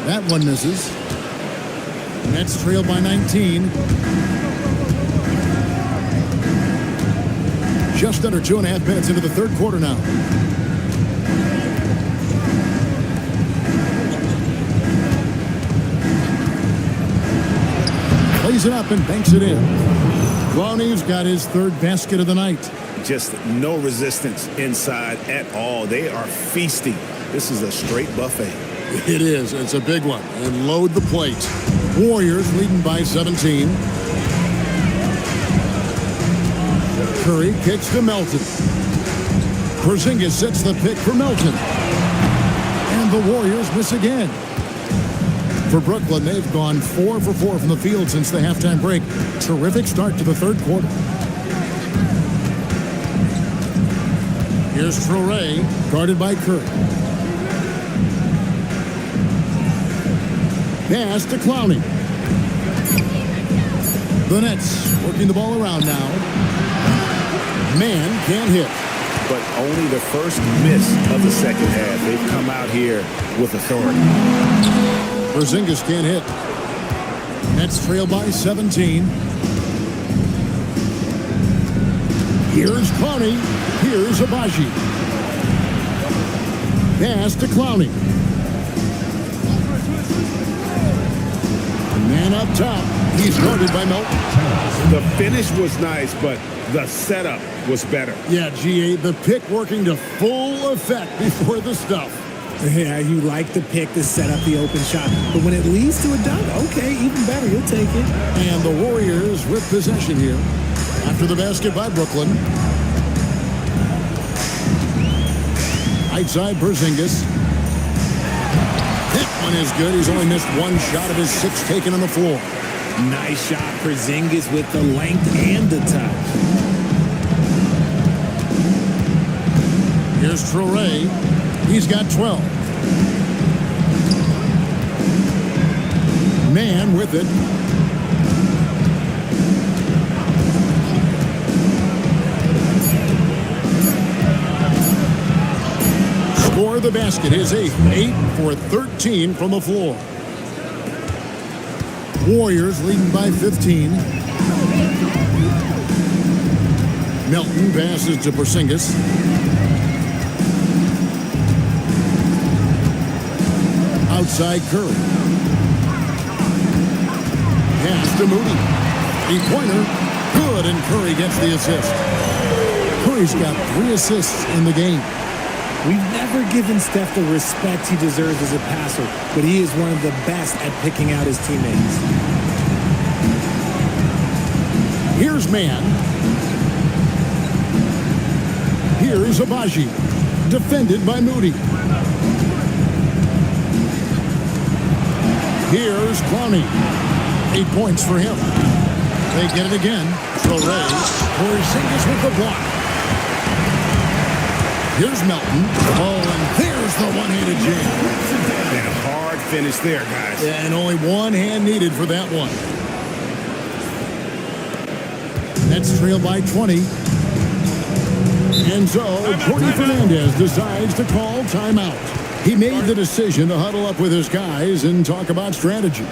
That one misses. Nets trail by 19. Just under 2.5 minutes into the third quarter now. Plays it up and banks it in. Ronnie's got his third basket of the night. Just no resistance inside at all. They are feasting. This is a straight buffet. It is. It's a big one. And load the plate. Warriors leading by 17. Curry kicks to Melton. Porzingis sets the pick for Melton. And the Warriors miss again. For Brooklyn, they've gone 4 for 4 from the field since the halftime break. Terrific start to the third quarter. Here's Traore, guarded by Curry. Pass to Clowney. The Nets working the ball around now. Man can't hit. But only the first miss of the second half. They've come out here with authority. Porzingis can't hit. Nets trail by 17. Here's Clowney. Here's Abaji. Pass to Clowney. Man up top. He's guarded by Melton. The finish was nice, but the setup was better. Yeah, GA, the pick working to full effect before the stuff. Yeah, you like the pick to set up the open shot. But when it leads to a dunk, okay, even better. You'll take it. And the Warriors with possession here after the basket by Brooklyn. Right side, Porzingis. That one is good. He's only missed one shot of his 6 taken on the floor. Nice shot, Porzingis with the length and the touch. Here's Traore. He's got 12. Man with it. for the basket. His 8 for 13 from the floor. Warriors leading by 15. Melton passes to Porzingis. Outside Curry. Pass to Moody. Three-pointer. Good, and Curry gets the assist. Curry's got 3 assists in the game. We've never given Steph the respect he deserves as a passer, but he is one of the best at picking out his teammates. Here's Man. Here's Abaji. Defended by Moody. Here's Clowney. 8 points for him. They get it again. Traore. Porzingis with the block. Here's Melton. Oh, and there's the one-handed jam. And a hard finish there, guys. And only one hand needed for that one. Nets trail by 20. And so, Jordi Fernandez decides to call timeout. He made the decision to huddle up with his guys and talk about strategy.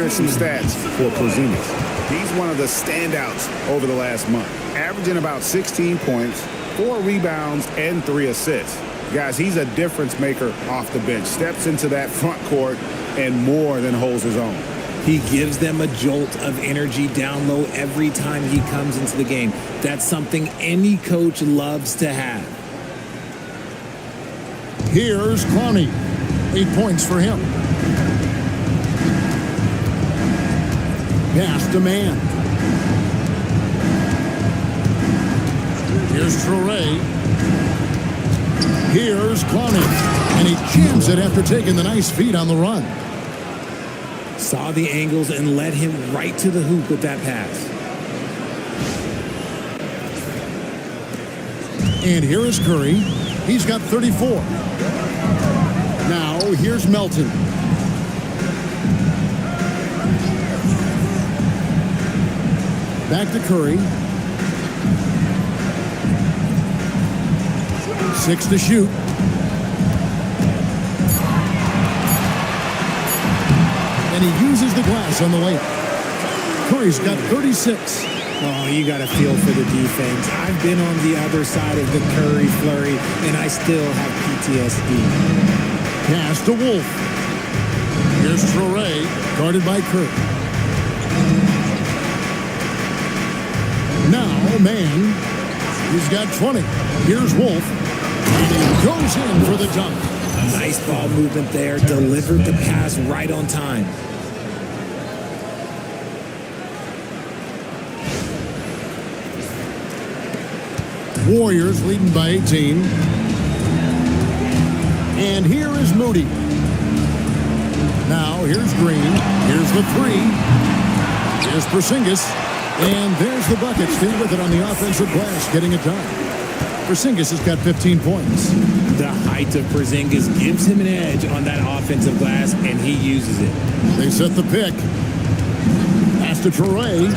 Some stats for Porzingis. He's one of the standouts over the last month, averaging about 16 points, 4 rebounds, and 3 assists. Guys, he's a difference maker off the bench. Steps into that front court and more than holds his own. He gives them a jolt of energy down low every time he comes into the game. That's something any coach loves to have. Here's Clowney. 8 points for him. Pass to Man. Here's Traore. Here's Clowney. And he jams it after taking the nice feed on the run. Saw the angles and led him right to the hoop with that pass. And here is Curry. He's got 34. Now here's Melton. Back to Curry. 6 to shoot. And he uses the glass on the layup. Curry's got 36. Oh, you got to feel for the defense. I've been on the other side of the Curry flurry, and I still have PTSD. Pass to Wolf. Here's Traore, guarded by Curry. Now, Man, he's got 20. Here's Wolf, and he goes in for the dunk. Nice ball movement there. Delivered the pass right on time. Warriors leading by 18. And here is Moody. Now, here's Green. Here's the 3. Here's Porzingis. And there's the bucket. Stay with it on the offensive glass, getting it done. Porzingis has got 15 points. The height of Porzingis gives him an edge on that offensive glass, and he uses it. They set the pick. Pass to Traore.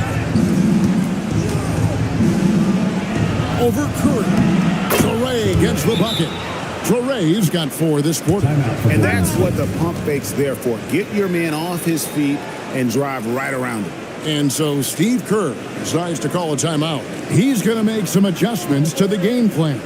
over Curry. Torrey gets the bucket. Torrey's got 4 this quarter. And that's what the pump fake's there for. Get your man off his feet and drive right around him. And so Steve Kerr decides to call a timeout. He's going to make some adjustments to the game plan.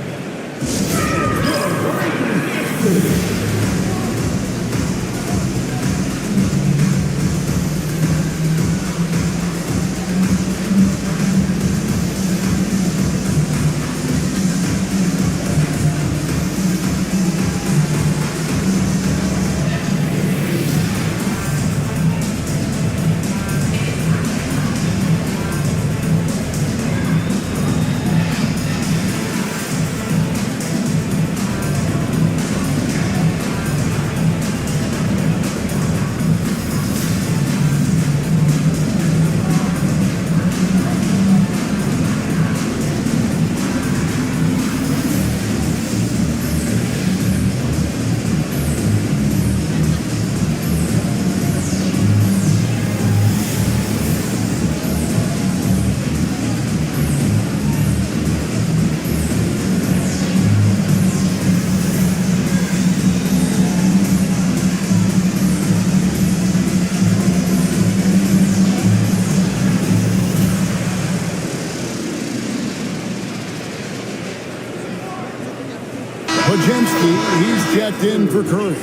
Podziemski, he's checked in for Curry.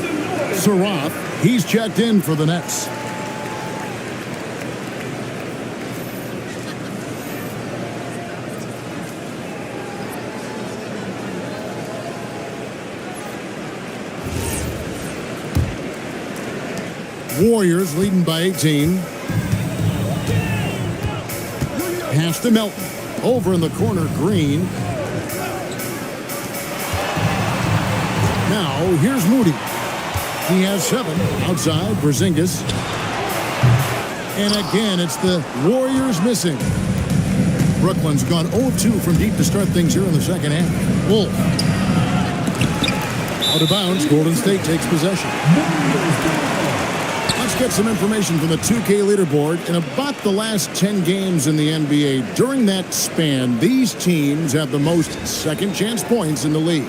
Sarath, he's checked in for the Nets. Warriors leading by 18. Pass to Melton. Over in the corner, Green. Now, here's Moody. He has 7 outside. Porzingis. And again, it's the Warriors missing. Brooklyn's gone 0-2 from deep to start things here in the second half. Wolf. Out of bounds. Golden State takes possession. Let's get some information from the 2K leaderboard. In about the last 10 games in the NBA, during that span, these teams have the most second chance points in the league.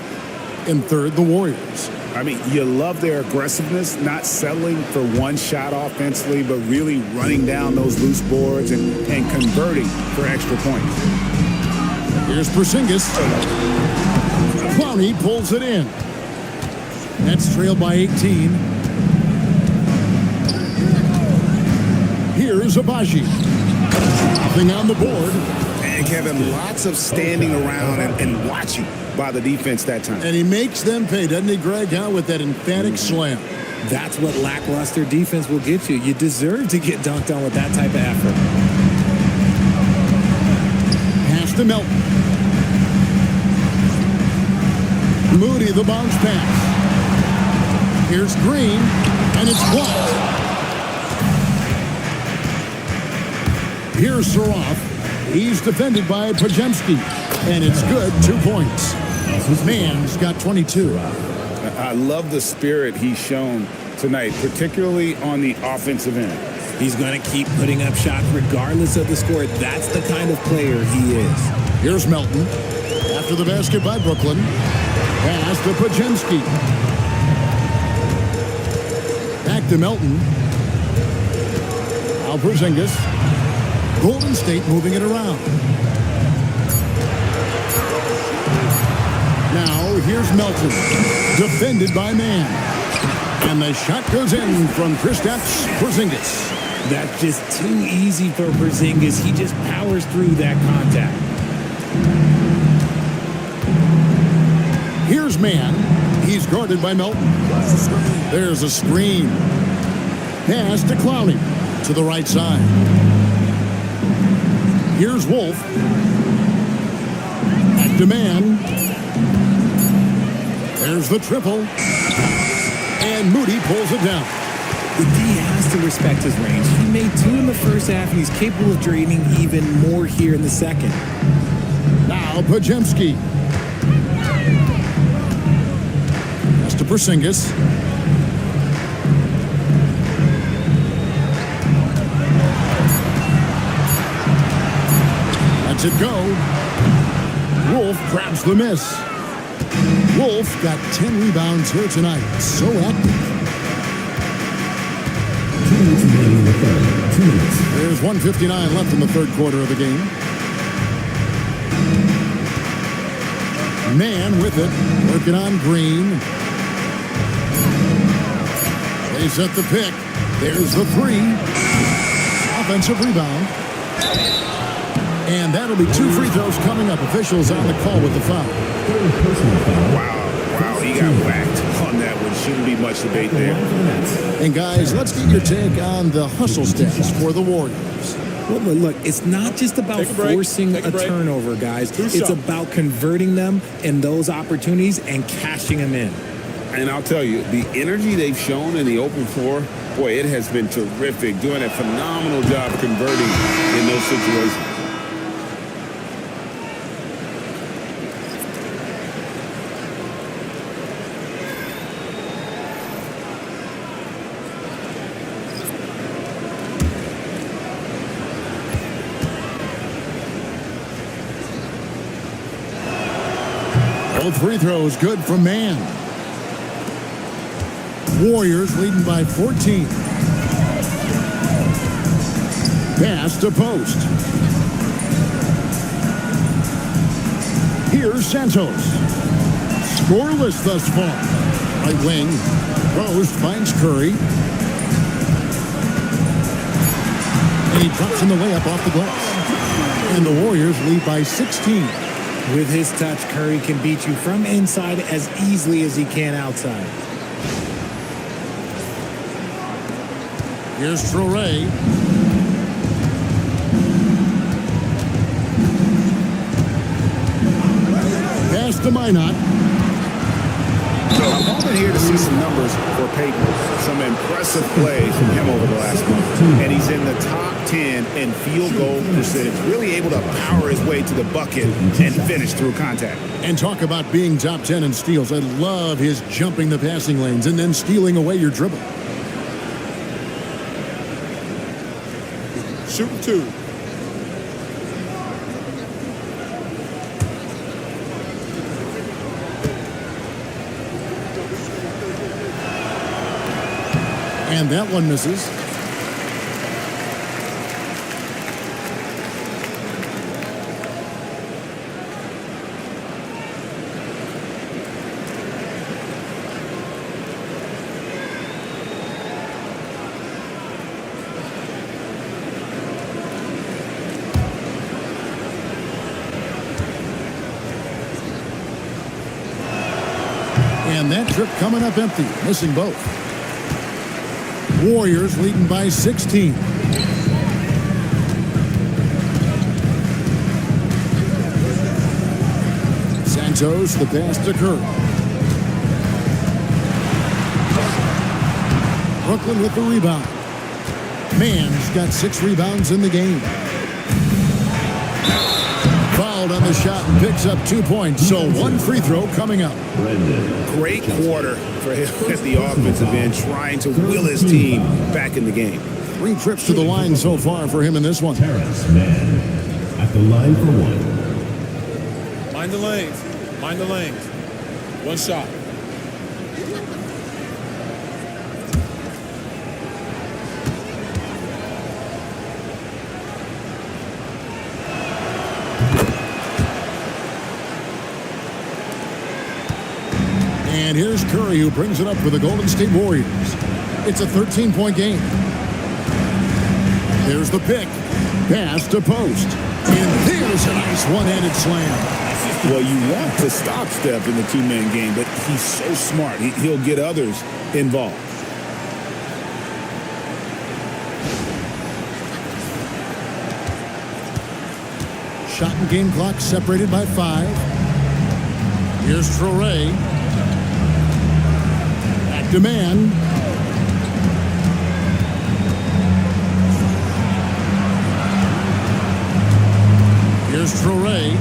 In third, the Warriors. I mean, you love their aggressiveness, not settling for one shot offensively, but really running down those loose boards and converting for extra points. Here's Porzingis. Clowney pulls it in. Nets trailed by 18. Here's Abaji. Nothing on the board. And Kevin, lots of standing around and watching by the defense that time. And he makes them pay, doesn't he, Greg? With that emphatic slam. That's what lackluster defense will get you. You deserve to get dunked on with that type of effort. Pass to Melton. Moody, the bounce pass. Here's Green, and it's blocked. Here's Sarath. He's defended by Podziemski, and it's good. 2 points. Man's got 22. I love the spirit he's shown tonight, particularly on the offensive end. He's going to keep putting up shots regardless of the score. That's the kind of player he is. Here's Melton. After the basket by Brooklyn. Pass to Podziemski. Back to Melton. Now Porzingis. Golden State moving it around. Now here's Melton. Defended by Mann. And the shot goes in from Kristaps Porzingis. That's just too easy for Porzingis. He just powers through that contact. Here's Mann. He's guarded by Melton. There's a screen. Pass to Clowney to the right side. Here's Wolf. Back to Mann. There's the triple. And Moody pulls it down. The D has to respect his range. He made 2 in the first half, and he's capable of draining even more here in the second. Now Podziemski. Pass to Porzingis. Lets it go. Wolf grabs the miss. Wolf got 10 rebounds here tonight. So active. 2 minutes remaining in the third. 2 minutes. There's 1:59 left in the third quarter of the game. Man with it, working on Green. They set the pick. There's the three. Offensive rebound. And that'll be 2 free throws coming up. Officials on the call with the foul. Wow, he got whacked on that one. Shouldn't be much debate there. And guys, let's get your take on the hustle stats for the Warriors. Well, look, it's not just about forcing a turnover, guys. It's about converting them in those opportunities and cashing them in. And I'll tell you, the energy they've shown in the open floor, boy, it has been terrific. Doing a phenomenal job converting in those situations. Both free throws good from Man. Warriors leading by 14. Pass to Post. Here's Santos. Scoreless thus far. Right wing. Post finds Curry. And he drops in the layup off the glass. And the Warriors lead by 16. With his touch, Curry can beat you from inside as easily as he can outside. Here's Traoré. Pass to Minot. I'm hoping here to see some numbers for Payton. Some impressive play from him over the last month. And he's in the top 10 in field goal percentage. Really able to power his way to the bucket and finish through contact. And talk about being top 10 in steals. I love his jumping the passing lanes and then stealing away your dribble. Shooting 2. And that one misses. And that trip coming up empty, missing both. Warriors leading by 16. Santos, the pass to Curry. Brooklyn with the rebound. Man's got 6 rebounds in the game. Fouled on the shot and picks up 2 points. So 1 free throw coming up. Great quarter for him at the offensive end, trying to will his team back in the game. 3 trips to the line so far for him in this one. Terrence Mann at the line for 1. Mind the lanes. Mind the lanes. 1 shot. And here's Curry, who brings it up for the Golden State Warriors. It's a 13-point game. There's the pick. Pass to Post. And there's a nice one-handed slam. Well, you want to stop Steph in the 2-man game, but he's so smart. He'll get others involved. Shot and game clock separated by 5. Here's Traoré. Back to Man. Here's Traoré.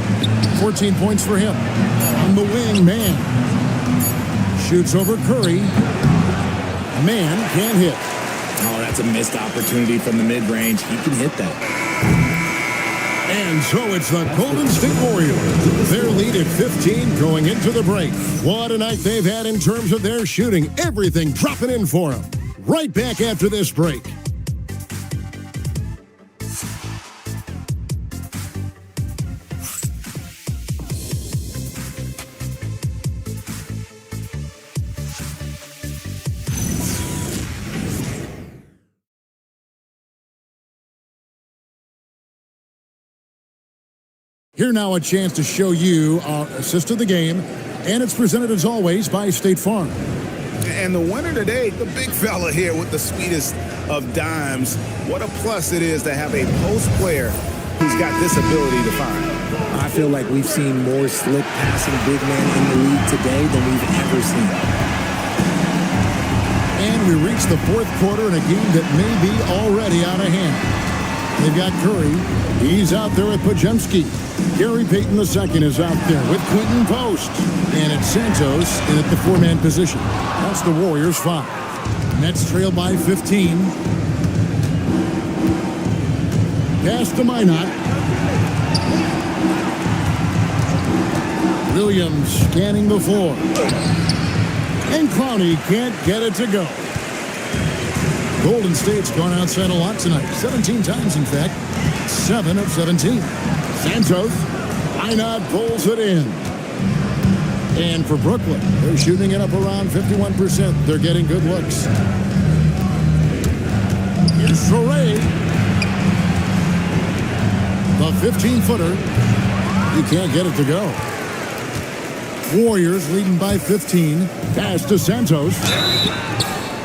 14 points for him. On the wing, Man. Shoots over Curry. Man can't hit. Oh, that's a missed opportunity from the mid-range. He can hit that. And so it's the Golden State Warriors. Their lead at 15 going into the break. What a night they've had in terms of their shooting. Everything dropping in for them. Right back after this break. Here now a chance to show you our assist of the game, and it's presented as always by State Farm. And the winner today, the big fella here with the sweetest of dimes. What a plus it is to have a post player who's got this ability to find. I feel like we've seen more slick passing big man in the league today than we've ever seen. And we reach the fourth quarter in a game that may be already out of hand. They've got Curry. He's out there with Podziemski. Gary Payton II is out there with Quentin Post. And it's Santos in at the four-man position. That's the Warriors 5. Nets trail by 15. Pass to Minot. Williams scanning the floor. And Clowney can't get it to go. Golden State's gone outside a lot tonight. 17 times, in fact. 7 of 17. Santos. Minot pulls it in. And for Brooklyn, they're shooting it up around 51%. They're getting good looks. Here's Sorey. The 15-footer. He can't get it to go. Warriors leading by 15. Pass to Santos.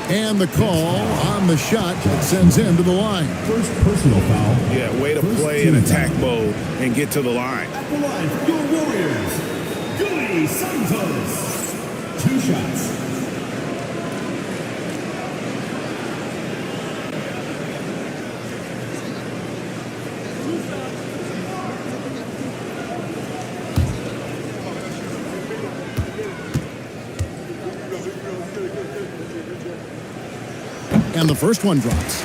And the call on the shot that sends him to the line. First personal foul. Yeah, way to play in attack mode and get to the line. At the line for your Warriors, Gilly Santos. 2 shots. And the first one drops.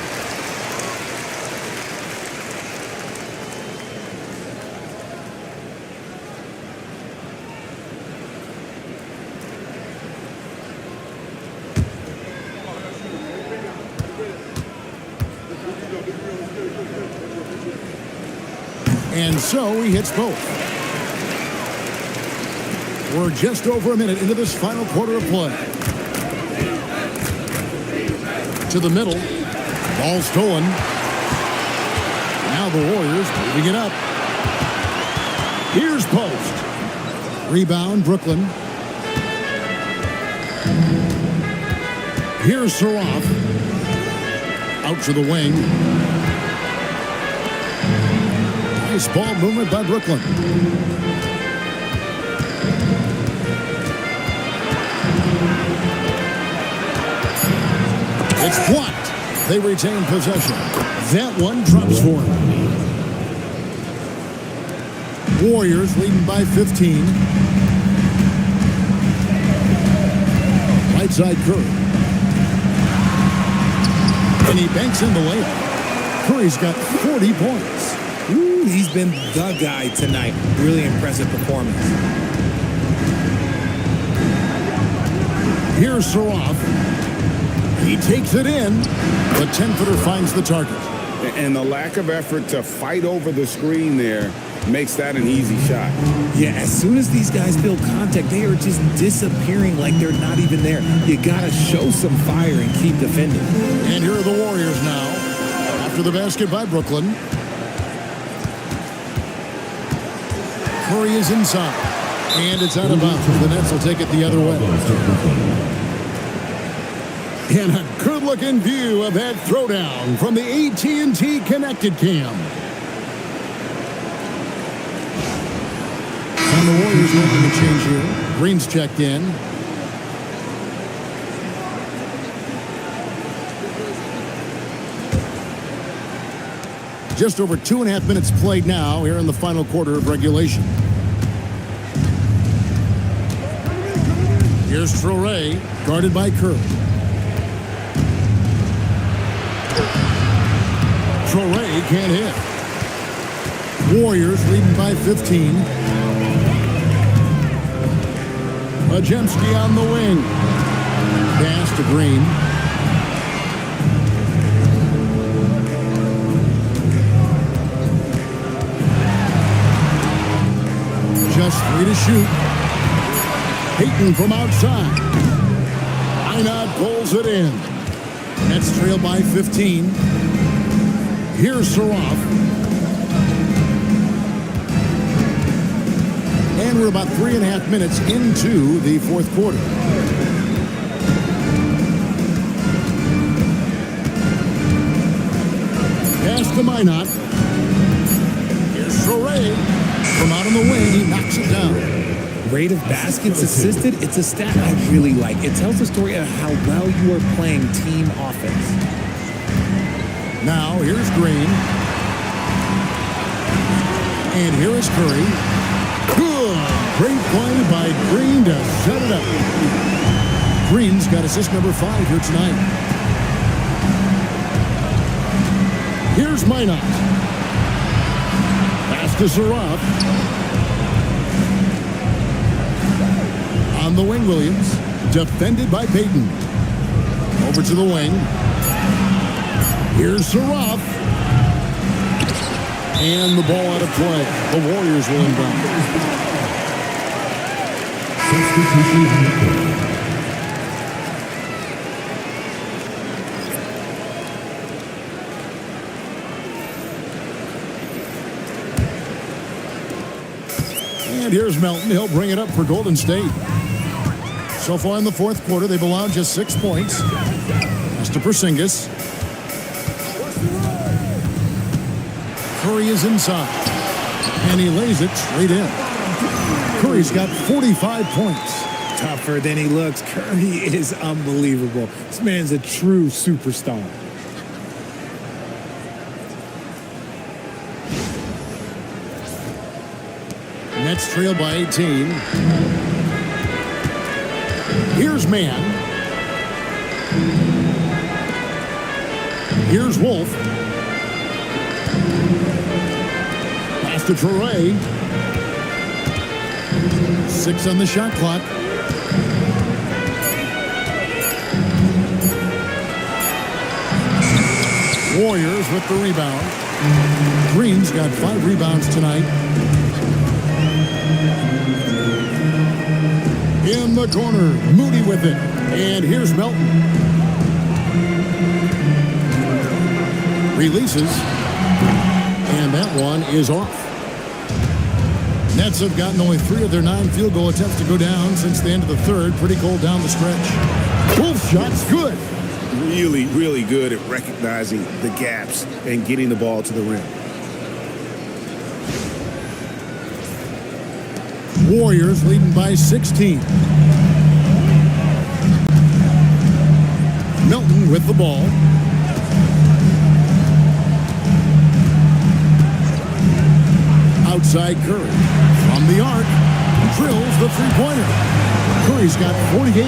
And so he hits both. We're just over a minute into this final quarter of play. To the middle. Ball stolen. Now the Warriors moving it up. Here's Post. Rebound, Brooklyn. Here's Saroff. Out to the wing. Nice ball movement by Brooklyn. It's blocked. They retain possession. That one drops for him. Warriors leading by 15. Right side Curry. And he banks in the layup. Curry's got 40 points. Ooh, he's been the guy tonight. Really impressive performance. Here's Saroff. He takes it in. The 10-footer finds the target. And the lack of effort to fight over the screen there makes that an easy shot. Yeah, as soon as these guys build contact, they are just disappearing like they're not even there. You got to show some fire and keep defending. And here are the Warriors now. After the basket by Brooklyn. Curry is inside. And it's out of bounds. The Nets will take it the other way. And a good-looking view of that throwdown from the AT&T Connected Cam. And the Warriors making a change here. Green's checked in. Just over 2.5 minutes played now here in the final quarter of regulation. Here's Traoré, guarded by Curry. Traoré can't hit. Warriors leading by 15. Majemski on the wing. Pass to Green. Just 3 to shoot. Payton from outside. Einat pulls it in. Nets trail by 15. Here's Saraf. And we're about 3.5 minutes into the fourth quarter. Pass to Minot. Here's Soray. From out on the wing, he knocks it down. Rate of baskets assisted, it's a stat I really like. It tells the story of how well you are playing team offense. Now, here's Green. And here is Curry. Good. Great play by Green to set it up. Green's got assist number 5 here tonight. Here's Minot. Pass to Saraf. On the wing, Williams. Defended by Payton. Over to the wing. Here's Saraf. And the ball out of play. The Warriors will inbound. And here's Melton. He'll bring it up for Golden State. So far in the fourth quarter, they've allowed just 6 points. That's to Porzingis. Curry is inside. And he lays it straight in. Curry's got 45 points. Tougher than he looks. Curry is unbelievable. This man's a true superstar. Nets trail by 18. Here's Mann. Here's Wolf. Pass to Toure. 6 on the shot clock. Warriors with the rebound. Green's got 5 rebounds tonight. In the corner, Moody with it. And here's Melton. Releases. And that one is off. Nets have gotten only 3 of their 9 field goal attempts to go down since the end of the third. Pretty cold down the stretch. Wolf shot's good. Really, really good at recognizing the gaps and getting the ball to the rim. Warriors leading by 16. Melton with the ball. Outside Curry. From the arc. Drills the three-pointer. Curry's got 48.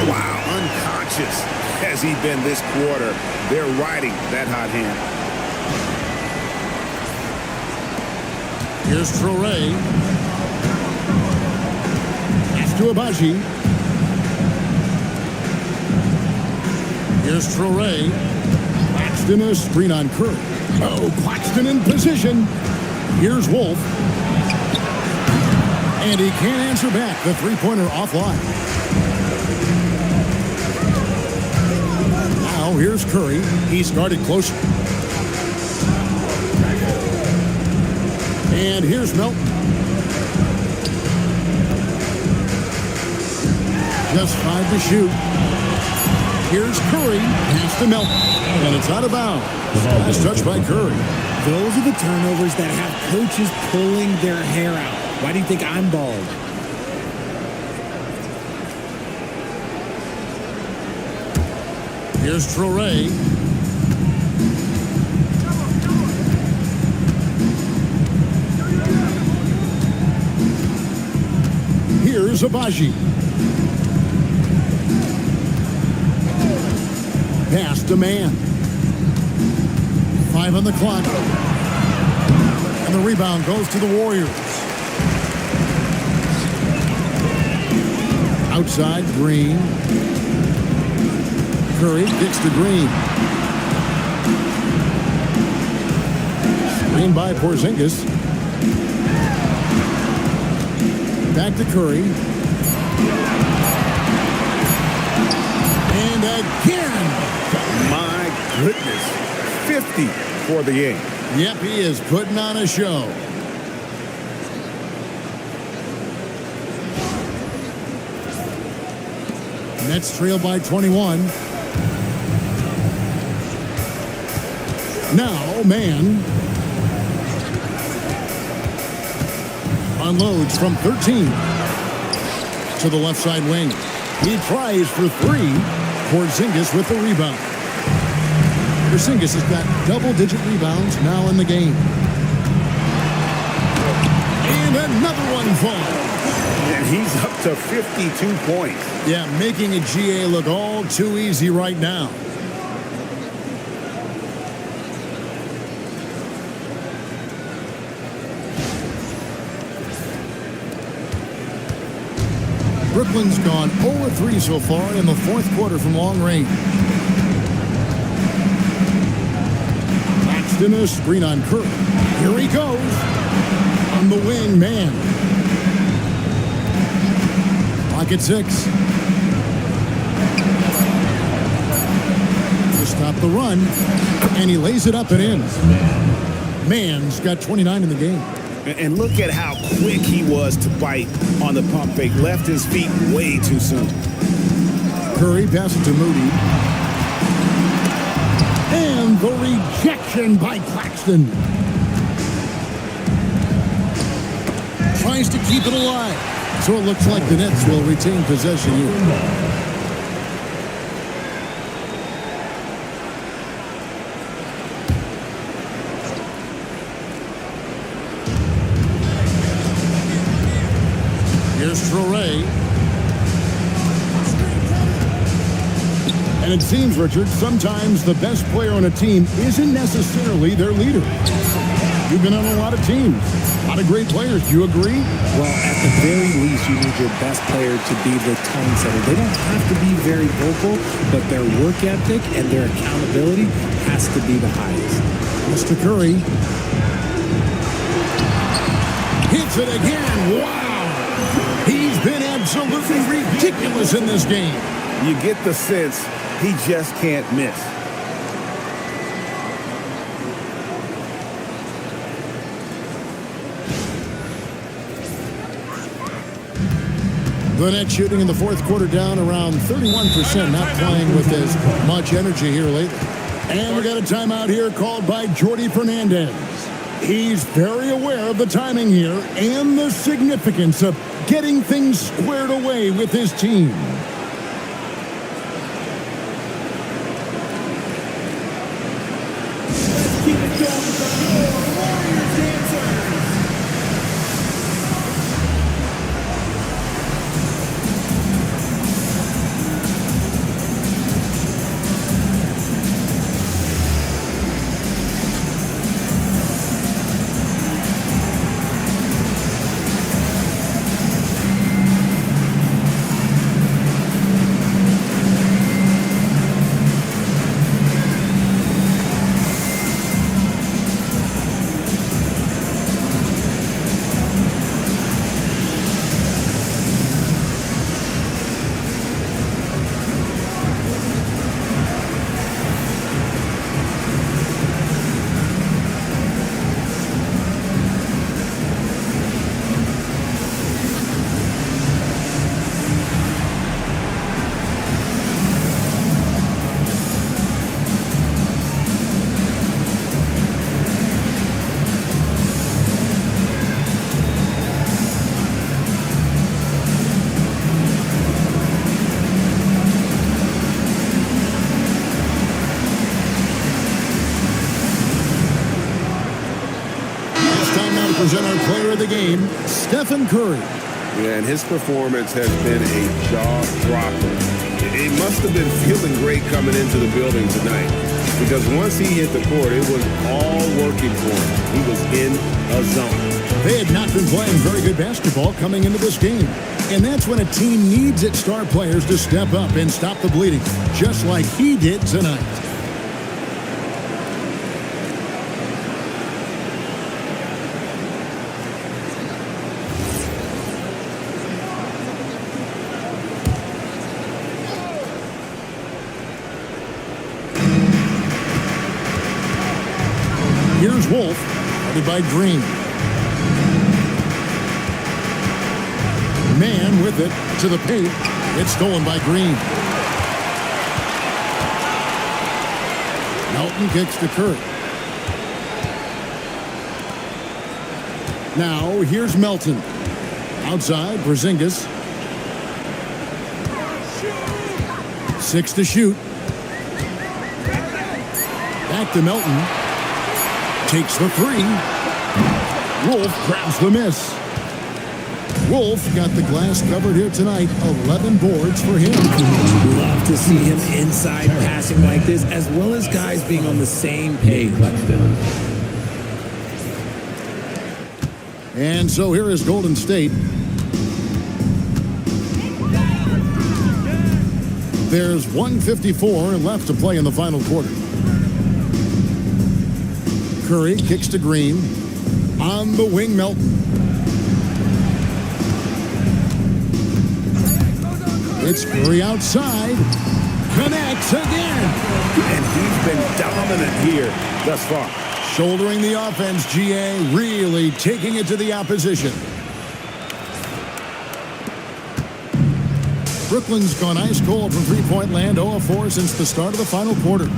Wow, unconscious has he been this quarter. They're riding that hot hand. Here's Toure. To Abaji. Here's Toure. Claxton a screen on Curry. Oh, Claxton in position. Here's Wolf. And he can't answer back. The three-pointer offline. Now here's Curry. He's guarded closer. And here's Melton. Just 5 to shoot. Here's Curry. Pass to Melton. And it's out of bounds. Nice touch by Curry. Those are the turnovers that have coaches pulling their hair out. Why do you think I'm bald? Here's Toure. Here's Abaji. Pass to Mann. 5 on the clock. And the rebound goes to the Warriors. Outside, Green. Curry kicks to Green. Screen by Porzingis. Back to Curry. And again. My goodness. 50 for the game. Yep, he is putting on a show. Nets trail by 21. Now, man unloads from 13 to the left side wing. He tries for three. Porzingis with the rebound. Porzingis has got double-digit rebounds now in the game. And another one falls. And he's up to 52 points. Yeah, making a GA look all too easy right now. Brooklyn's gone 0-3 so far in the fourth quarter from long range. Claxton a screen on Curry. Here he goes. On the wing, man. Clock at 6. To stop the run. And he lays it up and in. Man's got 29 in the game. And look at how quick he was to bite on the pump fake. Left his feet way too soon. Curry passes to Moody. And the rejection by Claxton. Tries to keep it alive. So it looks like the Nets will retain possession here. Here's Traoré. And it seems, Richard, sometimes the best player on a team isn't necessarily their leader. You've been on a lot of teams, a lot of great players. Do you agree? Well, at the very least, you need your best player to be the tone setter. They don't have to be very vocal, but their work ethic and their accountability has to be the highest. Mr. Curry. Hits it again. Wow. He's been absolutely ridiculous in this game. You get the sense he just can't miss. The Nets shooting in the fourth quarter down around 31%, not playing with as much energy here lately. And we got a timeout here called by Jordi Fernandez. He's very aware of the timing here and the significance of getting things squared away with his team. Keep it going with the Warriors dancers. Present our player of the game, Stephen Curry. Yeah, and his performance has been a jaw dropper. It must have been feeling great coming into the building tonight. because once he hit the court, it was all working for him. He was in a zone. They had not been playing very good basketball coming into this game. And that's when a team needs its star players to step up and stop the bleeding, just like he did tonight. Here's Wolf, guarded by Green. Man with it to the paint. It's stolen by Green. Melton kicks to Curry. Now here's Melton. Outside, Porzingis. 6 to shoot. Back to Melton. Takes the 3. Wolf grabs the miss. Wolf got the glass covered here tonight. 11 boards for him. Love to see him inside passing like this, as well as guys being on the same page. And so here is Golden State. There's 1:54 left to play in the final quarter. Curry kicks to Green. On the wing, Melton. It's Curry outside. Connects again. And he's been dominant here thus far. Shouldering the offense, GA, really taking it to the opposition. Brooklyn's gone ice cold from three-point land, 0 of 4 since the start of the final quarter.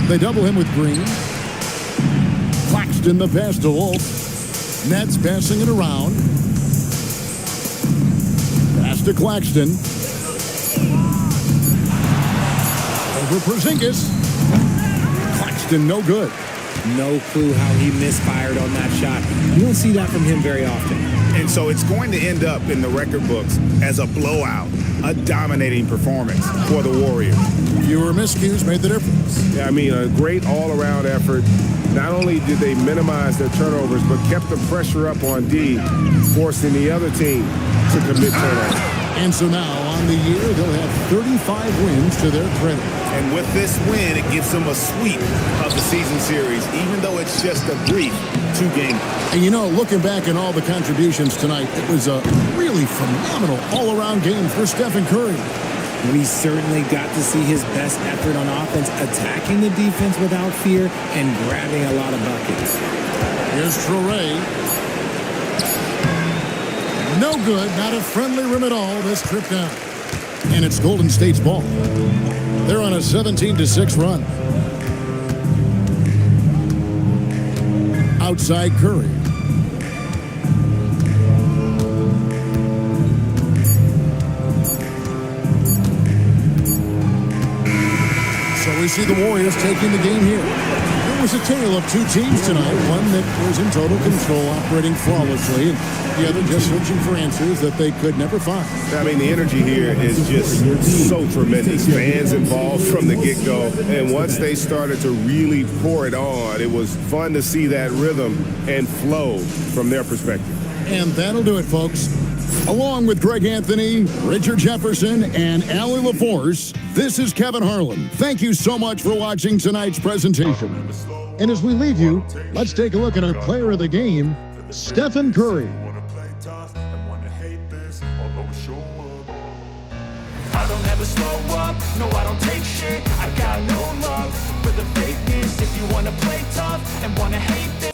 They double him with Green. Claxton the pass to Wolf. Nets passing it around. Pass to Claxton. Over Porzingis. Claxton no good. No clue how he misfired on that shot. You don't see that from him very often. And so it's going to end up in the record books as a blowout, a dominating performance for the Warriors. Fewer miscues made the difference. Yeah, I mean, a great all-around effort. Not only did they minimize their turnovers, but kept the pressure up on D, forcing the other team to commit turnovers. And so now, on the year, they'll have 35 wins to their credit. And with this win, it gives them a sweep of the season series, even though it's just a brief 2-game. And you know, looking back at all the contributions tonight, it was a really phenomenal all-around game for Stephen Curry. We certainly got to see his best effort on offense, attacking the defense without fear and grabbing a lot of buckets. Here's Traore. No good, not a friendly rim at all this trip down. And it's Golden State's ball. They're on a 17-6 run. Outside Curry. So we see the Warriors taking the game here. It was a tale of two teams tonight. One that was in total control, operating flawlessly, and the other just searching for answers that they could never find. I mean, the energy here is just so tremendous. Fans involved from the get-go. And once they started to really pour it on, it was fun to see that rhythm and flow from their perspective. And that'll do it, folks. Along with Greg Anthony, Richard Jefferson, and Allie LaForce, this is Kevin Harlan. Thank you so much for watching tonight's presentation. And as we leave you, let's take a look at our player of the game, Stephen Curry. I don't ever slow up, no I don't take shit. I got no love for the fakeness. If you wanna play tough and wanna hate this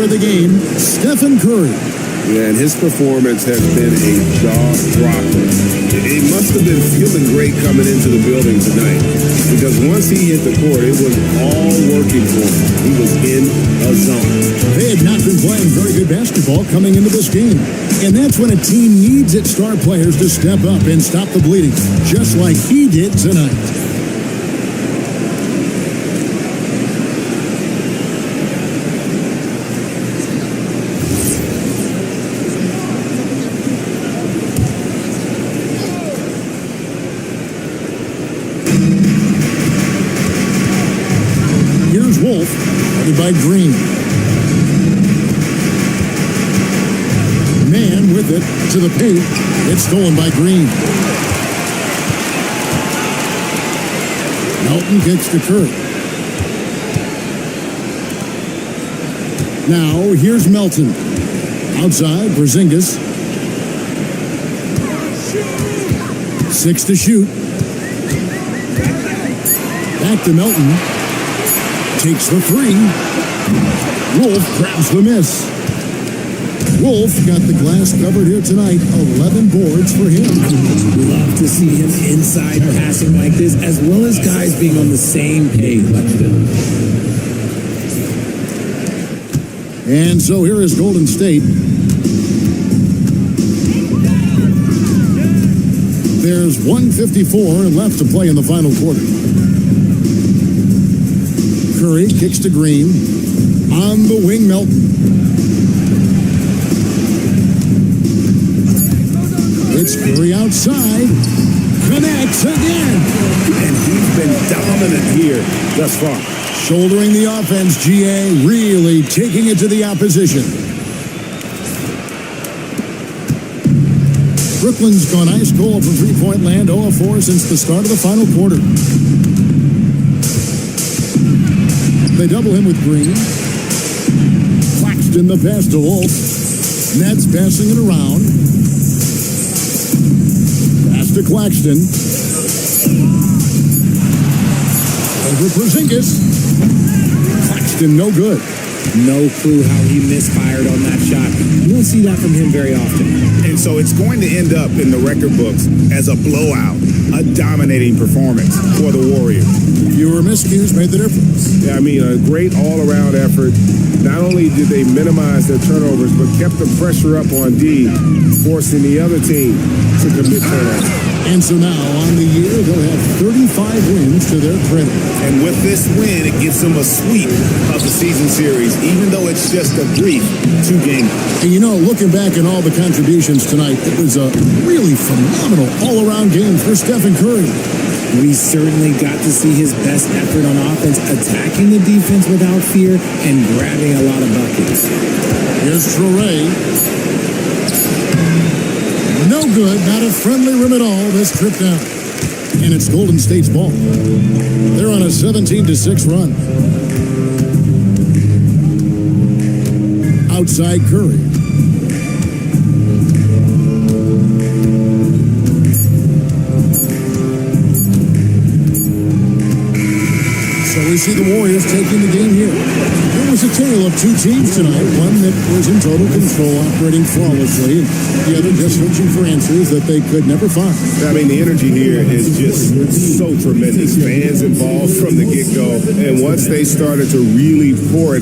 player of the game, Stephen Curry. Yeah, and his performance has been a jaw-dropper. It must have been feeling great coming into the building tonight because once he hit the court, it was all working for him. He was in a zone. They had not been playing very good basketball coming into this game. And that's when a team needs its star players to step up and stop the bleeding, just like he did tonight. Here's Wolf, headed by Green. Man with it to the paint. It's stolen by Green. Melton kicks to Curry. Now here's Melton. Outside, Porzingis. 6 to shoot. Back to Melton. Takes the 3. Wolf grabs the miss. Wolf got the glass covered here tonight. 11 boards for him. Love to see him inside passing like this, as well as guys being on the same page. And so here is Golden State. There's 1:54 left to play in the final quarter. Curry kicks to Green. On the wing, Melton. It's Curry outside. Connects again. And he's been dominant here thus far. Shouldering the offense, GA really taking it to the opposition. Brooklyn's gone ice cold from three-point land, 0 of 4 since the start of the final quarter. They double him with Green. Claxton the pass to Wolf. Nets passing it around. Pass to Claxton. Over Porzingis. Claxton no good. No clue how he misfired on that shot. You don't see that from him very often. And so it's going to end up in the record books as a blowout, a dominating performance for the Warriors. Fewer miscues made the difference. Yeah, I mean, a great all-around effort. Not only did they minimize their turnovers, but kept the pressure up on D, forcing the other team to commit turnovers. And so now, on the year, they'll have 35 wins to their credit. And with this win, it gives them a sweep of the season series, even though it's just a brief 2-game. And you know, looking back at all the contributions tonight, it was a really phenomenal all-around game for Stephen Curry. We certainly got to see his best effort on offense, attacking the defense without fear and grabbing a lot of buckets. Here's Traoré. No good, not a friendly rim at all this trip down. And it's Golden State's ball. They're on a 17-6 run. Outside Curry. So we see the Warriors taking the game here. It was a tale of two teams tonight. One that was in total control, operating flawlessly, and the other just searching for answers that they could never find. I mean, the energy here is just so tremendous. Fans involved from the get-go. And once they started to really pour it